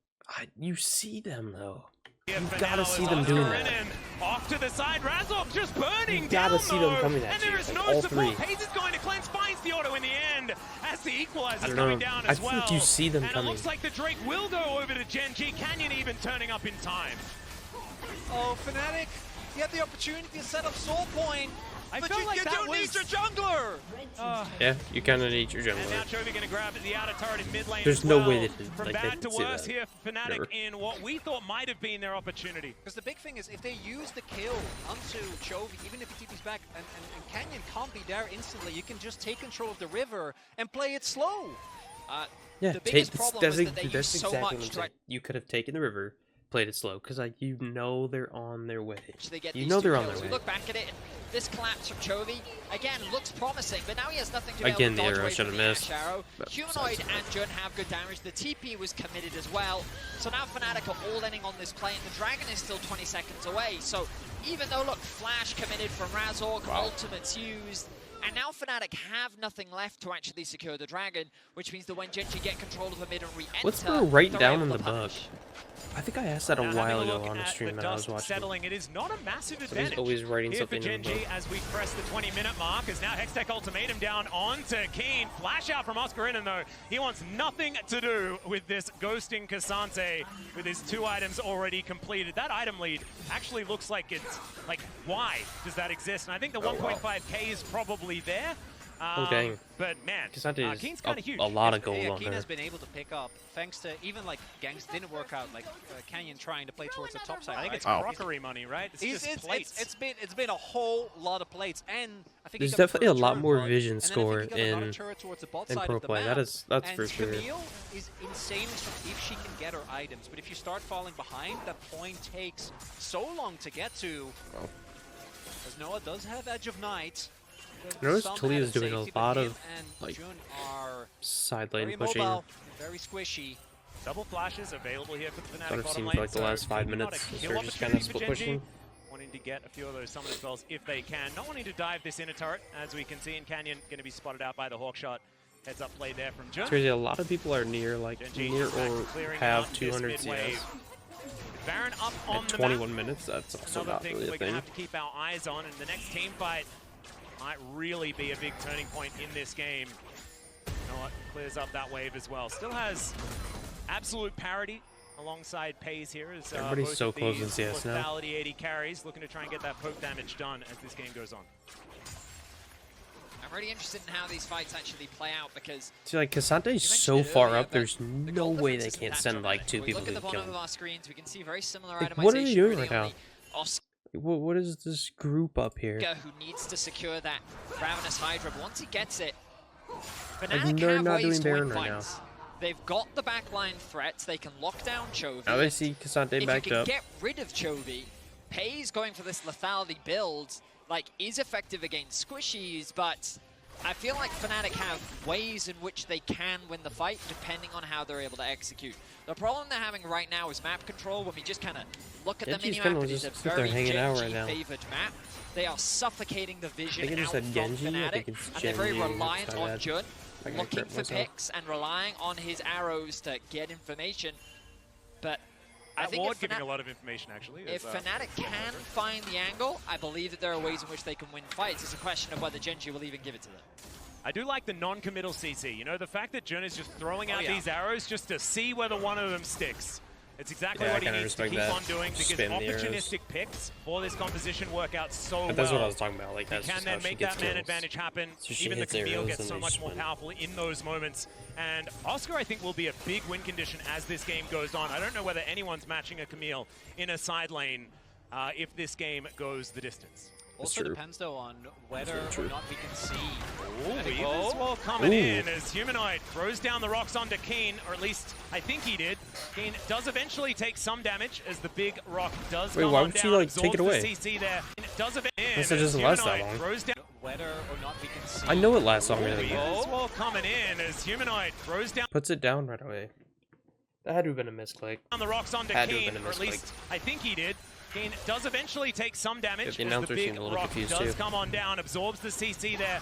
You see them though. You gotta see them doing that. Off to the side, Razov just burning. You gotta see them coming at you. And there is no all support. 3. Pace is going to cleanse, finds the auto in the end as the equalizer is I coming down as well. I think you see them and coming. It looks like the Drake will go over to Gen.G. Canyon even turning up in time. Oh, Fnatic, you had the opportunity to set up Soul Point. But you don't need your jungler! Yeah, you kind of need your jungler. And now Chovy going to grab the outer turret in mid lane. There's no way that from bad to worse here for Fnatic in what we thought might have been their opportunity. Because the big thing is if they use the kill onto Chovy, even if he TP's back and Canyon can't be there instantly, you can just take control of the river and play it slow. Yeah, the biggest problem is that they use exactly so what I'm much. saying. You could have taken the river, played it slow, because like you know they're on their way. You know they're on their way. Look back at it. This collapse from Chovy, again, looks promising, but now he has nothing to be able to dodge away from the Ash arrow. Humanoid and Jun have good damage. The TP was committed as well. So now Fnatic are all ending on this play, and the Dragon is still 20 seconds away. So even though, look, Flash committed from Razork, ultimates used, and now Fnatic have nothing left to actually secure the Dragon, which means that when Gen.G get control of the mid and re-enter, let's go right down in the bug. I think I asked that a while ago on the stream that I was watching. Settling. It is not a massive advantage. He's always writing here something for Gen.G as we press the 20-minute mark. As now Hextech ultimatum down onto Keen. Flash out from Oscar Innen though. He wants nothing to do with this ghosting Cassante with his 2 items already completed. That item lead actually looks like it's like, why does that exist? And I think the 1.5k is probably there. Oh dang! But man, Keen's kind of huge. A lot of gold on Keen there. has been able to pick up thanks to even like ganks didn't work out, like Canyon trying to play towards the top side. I think it's crockery money, right? It's just plates. It's been a whole lot of plates, and I think there's definitely a lot more vision score in pro play. That's for sure. Camille is insane if she can get her items, but if you start falling behind, that point takes so long to get to. As Noah does have Edge of Night. Notice Talia is doing a lot of like side lane pushing. Mobile, very squishy. Double flashes available here for the Fnatic I've bottom seen lane. for like the last 5 minutes. They're just kind of split pushing. Wanting to get a few of those summon spells if they can. Not wanting to dive this inner turret, as we can see in Canyon, going to be spotted out by the hawk shot. Heads up play there from Jun. Seriously, a lot of people are near or have 200 CS. Baron up on at 21 minutes, that's also not really a thing. We're going to have to keep our eyes on, and the next team fight might really be a big turning point in this game. You know what? Clears up that wave as well. Still has absolute parity alongside Pays here. As, everybody's so close in CS now. 80 carries, looking to try and get that poke damage done as this game goes on. really interested in how these fights actually play out because... See, like, Casante's so far up, there's no way they can't send, like, 2 people to kill him. Look at the bottom of our screens, we can see very similar like, itemization. what are they doing really right now? What is this group up here? Who needs to secure that Ravenous Hydra, but once he gets it, Like, FNATIC they're have not ways doing to win Baron right now. fights. They've got the backline threats, they can lock down Chovy. Now they see Casante backed up. If you can get rid of Chovy, Pei's going for this lethality build, like, is effective against squishies, but I feel like FNATIC have ways in which they can win the fight depending on how they're able to execute. The problem they're having right now is map control. When we just kind of look at the minimap, it is a very Gen.G-favored map. They are suffocating the vision out from FNATIC, and they're very reliant on Jun, looking for picks and relying on his arrows to get information. But I think Ward giving a lot of information, actually. If FNATIC can find the angle, I believe that there are ways in which they can win fights. It's a question of whether Gen.G will even give it to them. I do like the non-committal CC. You know, the fact that Jun is just throwing out these arrows just to see whether one of them sticks. It's exactly what he needs to keep on doing because opportunistic picks for this composition work out so well. That's what I was talking about. Like, that's he can then make that man advantage happen. So even the Camille gets so much more powerful in those moments. And Oscar, I think, will be a big win condition as this game goes on. I don't know whether anyone's matching a Camille in a side lane if this game goes the distance. Also depends, though, on whether or not we can see. Oh, Weaver's coming in as Humanoid throws down the rocks onto Keen, or at least I think he did. Keen does eventually take some damage as the big rock does come on down. Why would she, like, take it away? CC there. It does Guess it doesn't last that long. Whether or not we can see. I know it lasts longer than that. Weaver's coming in as Humanoid throws down. Puts it down right away. That had to have been a misclick. On the rocks onto Keen, or at least I think he did. Keen does eventually take some damage as the big rock does come on down, absorbs the CC there.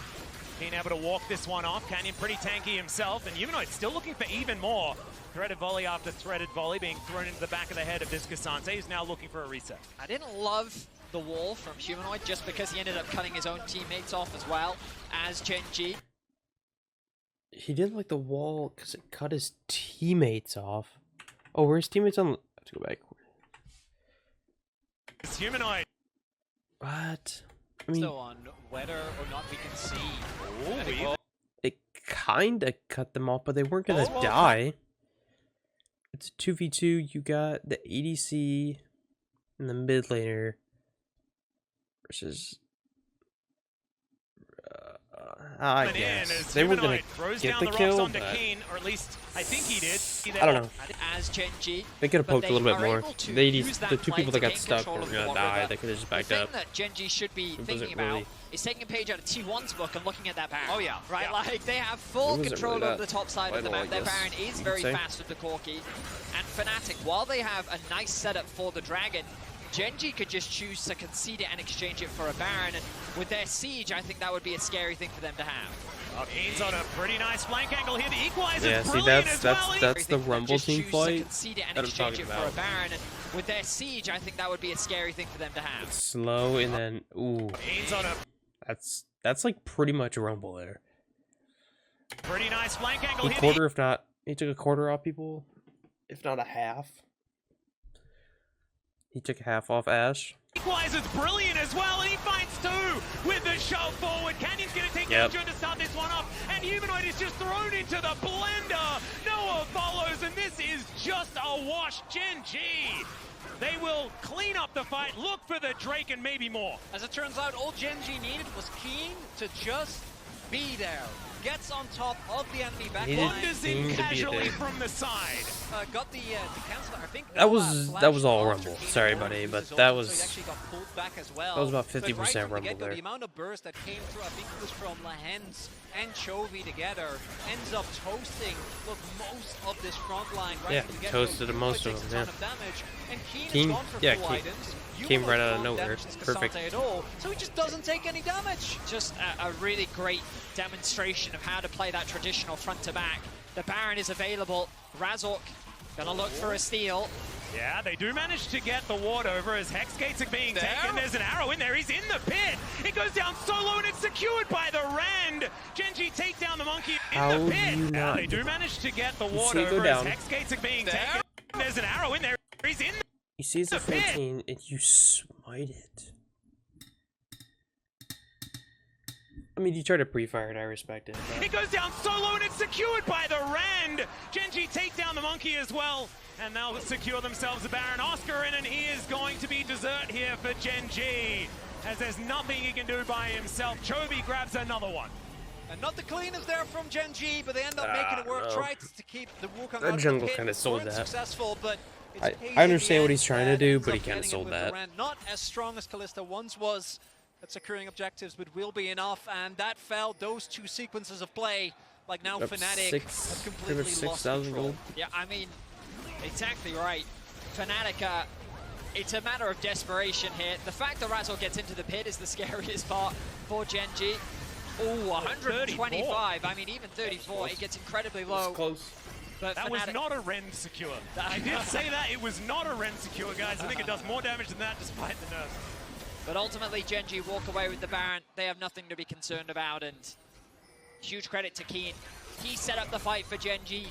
Keen able to walk this one off. Canyon pretty tanky himself, and Humanoid still looking for even more. Threaded volley after threaded volley being thrown into the back of the head of this Cassante. He's now looking for a reset. I didn't love the wall from Humanoid just because he ended up cutting his own teammates off as well as Gen.G. He didn't like the wall because it cut his teammates off. Oh, were his teammates on? Let's go back. It's Humanoid. What? I mean, so on whether or not we can see. It kinda cut them off, but they weren't gonna die. It's a 2v2. You got the ADC and the mid laner versus. I guess they were gonna get the kill, but or at least I think he did. I don't know. As Gen.G, they could have poked a little bit more. The 2 people that got stuck were gonna die. They could have just backed up. The thing that Gen.G should be thinking about is taking a page out of T1's book and looking at that Baron. Oh yeah, right. Like they have full control over the top side of the map. Their Baron is very fast with the Corki, and FNATIC, while they have a nice setup for the Dragon, Gen.G could just choose to concede it and exchange it for a Baron, and with their siege, I think that would be a scary thing for them to have. Keen's on a pretty nice flank angle here to equalize. Yeah, see, that's the Rumble team fight that I'm talking about. For a Baron, and with their siege, I think that would be a scary thing for them to have. It's slow and then Keen's on a that's like pretty much a Rumble there. Pretty nice flank angle here. Quarter, if not, he took a quarter off people, if not a half. He took a half off Ash. Equalizer's brilliant as well, and he finds 2 with the shove forward. Canyon's going to take down Jun to start this one off, and Humanoid is just thrown into the blender. Noah follows, and this is just a wash. Gen.G, they will clean up the fight, look for the Drake, and maybe more. As it turns out, all Gen.G needed was Keen to just be there. Gets on top of the enemy backline. Wanders in casually from the side. Got the cancel. I think that was all Rumble. Sorry, buddy, but that was. So he actually got pulled back as well. That was about 50% Rumble there. The amount of burst that came through, I think it was from Lahens and Chovy together, ends up toasting most of this front line. Right toasted most of them. And Keen came right out of nowhere. Perfect. So he just doesn't take any damage. Just a really great demonstration of how to play that traditional front to back. The Baron is available. Razork gonna look for a steal. Yeah, they do manage to get the ward over as Hex Gates are being taken. There's an arrow in there. He's in the pit. It goes down solo and it's secured by the Rand. Gen.G take down the monkey in the pit. Yeah, they do manage to get the ward over as Hex Gates are being taken. There's an arrow in there. He's in the He sees a 14 and you smite it. I mean, you try to pre-fire it, I respect it. It goes down solo and it's secured by the Rend. Gen.G take down the Monkey as well. And they'll secure themselves a Baron. Oscar in, and he is going to be dessert here for Gen.G. As there's nothing he can do by himself. Chovy grabs another one. And not the cleaners there from Gen.G, but they end up making it work. Tried to keep the Wukong that out jungle of the pit. kind of sold that. Successful, but I understand what he's trying to do, but he kind of sold that. Not as strong as Kalista once was at securing objectives, but will be enough. And that fell. Those two sequences of play, like now FNATIC have completely lost control. Yeah, I mean, exactly right. FNATIC, it's a matter of desperation here. The fact that Razzle gets into the pit is the scariest part for Gen.G. Oh, 125. I mean, even 34, it gets incredibly low. It's close. But that was not a Rend secure. I did say that. It was not a Rend secure, guys. I think it does more damage than that despite the nerfs. But ultimately, Gen.G walk away with the Baron. They have nothing to be concerned about, and huge credit to Keen. He set up the fight for Gen.G.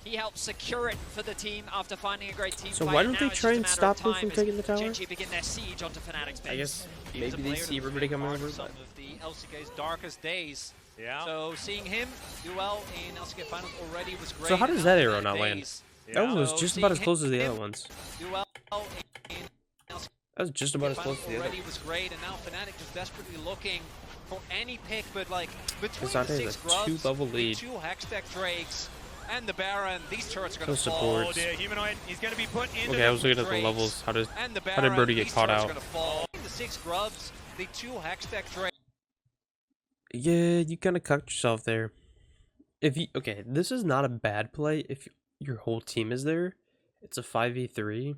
He helped secure it for the team after finding a great team. So why don't they try and stop them from taking the tower? Gen.G begin their siege onto FNATIC's base. I guess maybe they see everybody coming over. Some of the LCK's darkest days. Yeah. So seeing him do well in LCK finals already was great. So how does that arrow not land? That one was just about as close as the other ones. Do well in That was just about as close as the other. Already was great, and now FNATIC just desperately looking for any pick, but like between Kasante the has 6 a grubs, 2-bubble lead. 2 Hextech Drakes, and the Baron, these turrets are going to fall. Supports. Oh dear, Humanoid, he's going to be put into Okay, I was looking at the levels. How did Brody get caught out? The 6 grubs, the 2 Hextech Drakes. Yeah, you kind of cucked yourself there. If you this is not a bad play if your whole team is there. It's a 5v3,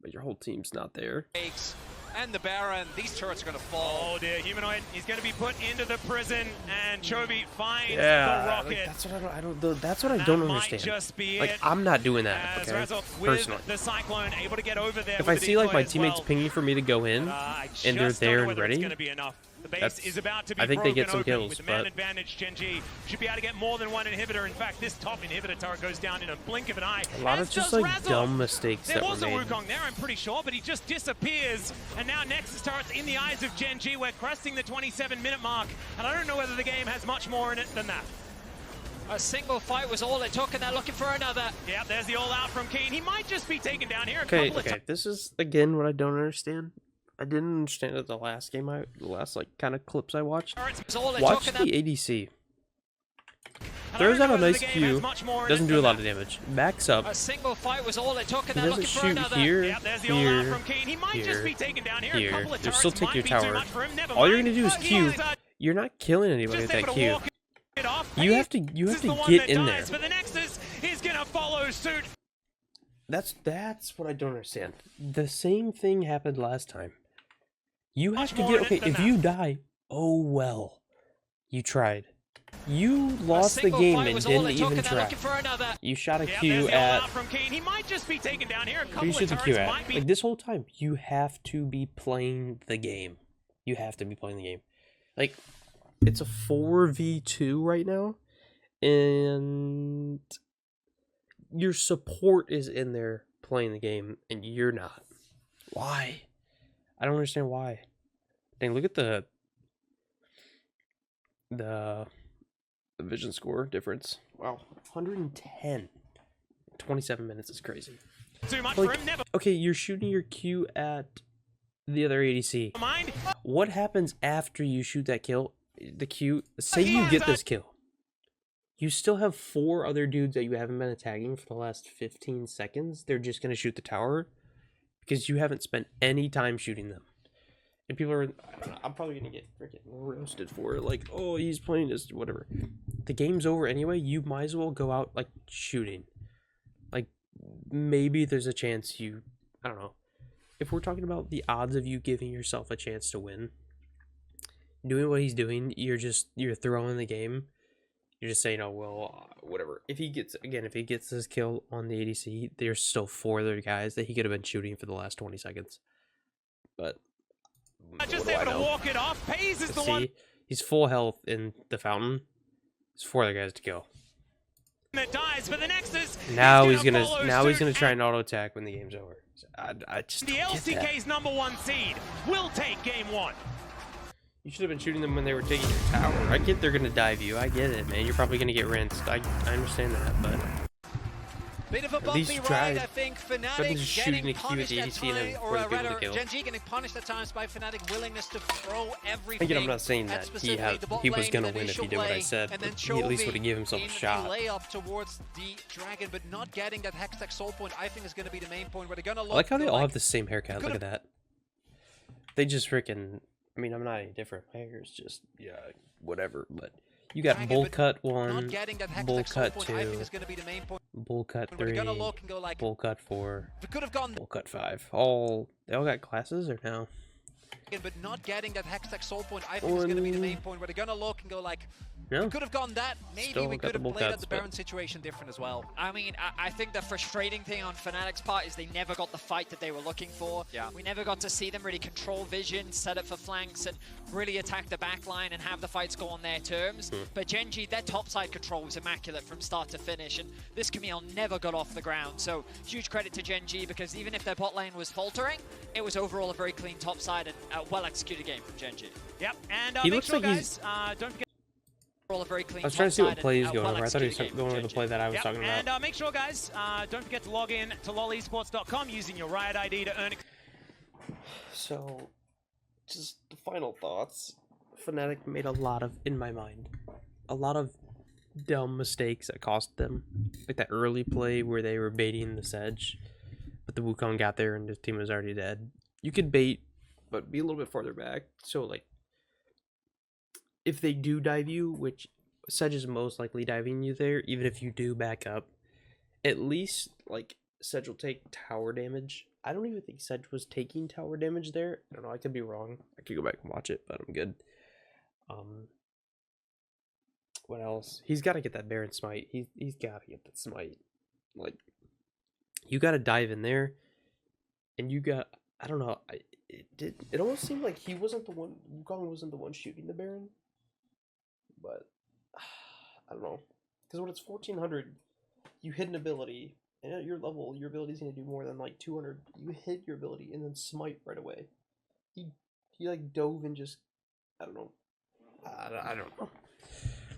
but your whole team's not there. And the Baron, these turrets are going to fall. Oh dear, Humanoid, he's going to be put into the prison, and Chovy finds the rocket. Like, that's what I don't. That's what I don't understand. Just be like, I'm not doing that. Okay, personally. The Cyclone able to get over there. If I see like my teammates pinging for me to go in, and they're there and ready, the base is about to be I think they get some open. kills, With the man but advantage, Gen.G should be able to get more than one inhibitor. In fact, this top inhibitor turret goes down in a blink of an eye. A lot of just like Razzle. dumb mistakes there that was were a made. Wukong there, I'm pretty sure, but he just disappears. And now Nexus turrets in the eyes of Gen.G. We're cresting the 27-minute mark, and I don't know whether the game has much more in it than that. A single fight was all it took, and they're looking for another. Yeah, there's the all-out from Keen. He might just be taken down here. Okay, this is again what I don't understand. I didn't understand it the last game the last like kind of clips I watched. Watch the ADC. Throws out a nice Q, doesn't do a lot of damage. Backs up. A single fight was all it took, and he they're doesn't looking for shoot another. here, yeah, there's the here, all-out from Keen. He might just be taken down here. here. A couple of You'll still turrets take your might be too tower. much for him. Never All you're mind. gonna do is Q. You're not killing anybody with that Q. You have to get in there. But the Nexus is gonna follow suit. That's what I don't understand. The same thing happened last time. You have to get if you die, oh well. You tried. You lost the game and didn't even try. You shot a Q at He might just be taken down here. you shoot the Q at. Like this whole time, you have to be playing the game. You have to be playing the game. Like it's a 4v2 right now, and your support is in there playing the game, and you're not. Why? I don't understand why. Dang, look at the vision score difference. Wow, 110. 27 minutes is crazy. Too much like, for him, never. Okay, you're shooting your Q at the other ADC. What happens after you shoot that kill? The Q. Say you get this kill. You still have 4 other dudes that you haven't been attacking for the last 15 seconds. They're just gonna shoot the tower because you haven't spent any time shooting them. And people are, I'm probably gonna get freaking roasted for it. Like, oh, he's playing this, whatever. The game's over anyway. You might as well go out like shooting. Like, maybe there's a chance you, I don't know. If we're talking about the odds of you giving yourself a chance to win, doing what he's doing, you're throwing the game. You're just saying, oh well, whatever. If he gets this kill on the ADC, there's still 4 other guys that he could have been shooting for the last 20 seconds. But just able to walk it off. Pays is the one. He's full health in the fountain. There's 4 other guys to kill. That dies, but the Nexus. Now he's gonna try and auto attack when the game's over. I just the LCK's #1 seed will take game 1. You should have been shooting them when they were taking your tower. I get they're gonna dive you. I get it, man. You're probably gonna get rinsed. I understand that, but bit of a bumpy ride, I think. FNATIC getting punished at times, or rather, Gen.G getting punished at times by FNATIC willingness to throw everything. Again, I'm not saying that he was gonna win if he did what I said, but he at least would have given himself a shot. Layup towards the dragon, but not getting that Hextech soul point, I think is going to be the main point where they're going to look. I like how they all have the same haircut. Look at that. They just freaking. I mean, I'm not any different. My hair is just whatever, but. You got bowl cut 1, bowl cut 2, bowl cut 3, bowl cut 4, bowl cut 5. They all got classes or no? But not getting that Hextech soul point, I think is going to be the main point where they're going to look and go like, we could have gone that. Maybe we could have played out the Baron situation different as well. I mean, I think the frustrating thing on FNATIC's part is they never got the fight that they were looking for. Yeah. We never got to see them really control vision, set up for flanks, and really attack the backline and have the fights go on their terms. But Gen.G, their topside control was immaculate from start to finish, and this Camille never got off the ground. So huge credit to Gen.G, because even if their bot lane was faltering, it was overall a very clean topside and a well-executed game from Gen.G. Yep, and he make looks sure, like guys, don't forget. A very clean I was trying to see what play he's going over. I thought he was going over the play that I was talking about. And make sure, guys, don't forget to log in to lolesports.com using your Riot ID to earn. So, just the final thoughts. FNATIC made a lot of, in my mind, a lot of dumb mistakes that cost them. Like that early play where they were baiting the Sedge, but the Wukong got there and his team was already dead. You could bait, but be a little bit farther back. So, like, if they do dive you, which Sedge is most likely diving you there, even if you do back up, at least, like, Sedge will take tower damage. I don't even think Sedge was taking tower damage there. I don't know, I could be wrong. I could go back and watch it, but I'm good. What else? He's got to get that Baron smite. He's got to get that smite. Like, you got to dive in there, and you got, I don't know, it almost seemed like he wasn't the one, Wukong wasn't the one shooting the Baron. But I don't know, because when it's 1400, you hit an ability, and at your level, your ability's gonna do more than like 200. You hit your ability and then smite right away. He like dove and just, I don't know. I don't know.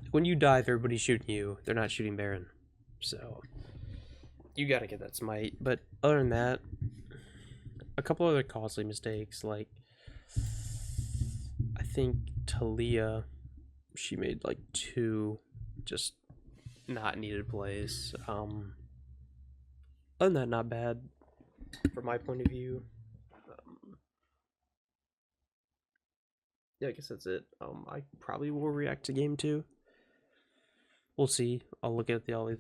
When you dive, everybody's shooting you. They're not shooting Baron, so you gotta get that smite. But other than that, a couple other costly mistakes, like I think Talia. She made like 2 just not needed plays. Other than that, not bad from my point of view. Yeah, I guess that's it. I probably will react to game 2. We'll see. I'll look at all the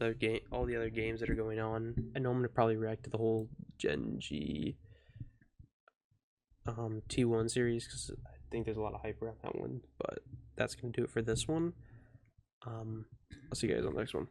other games that are going on. I know I'm gonna probably react to the whole Gen.G T1 series because I think there's a lot of hype around that one, but that's gonna do it for this one. I'll see you guys on the next one.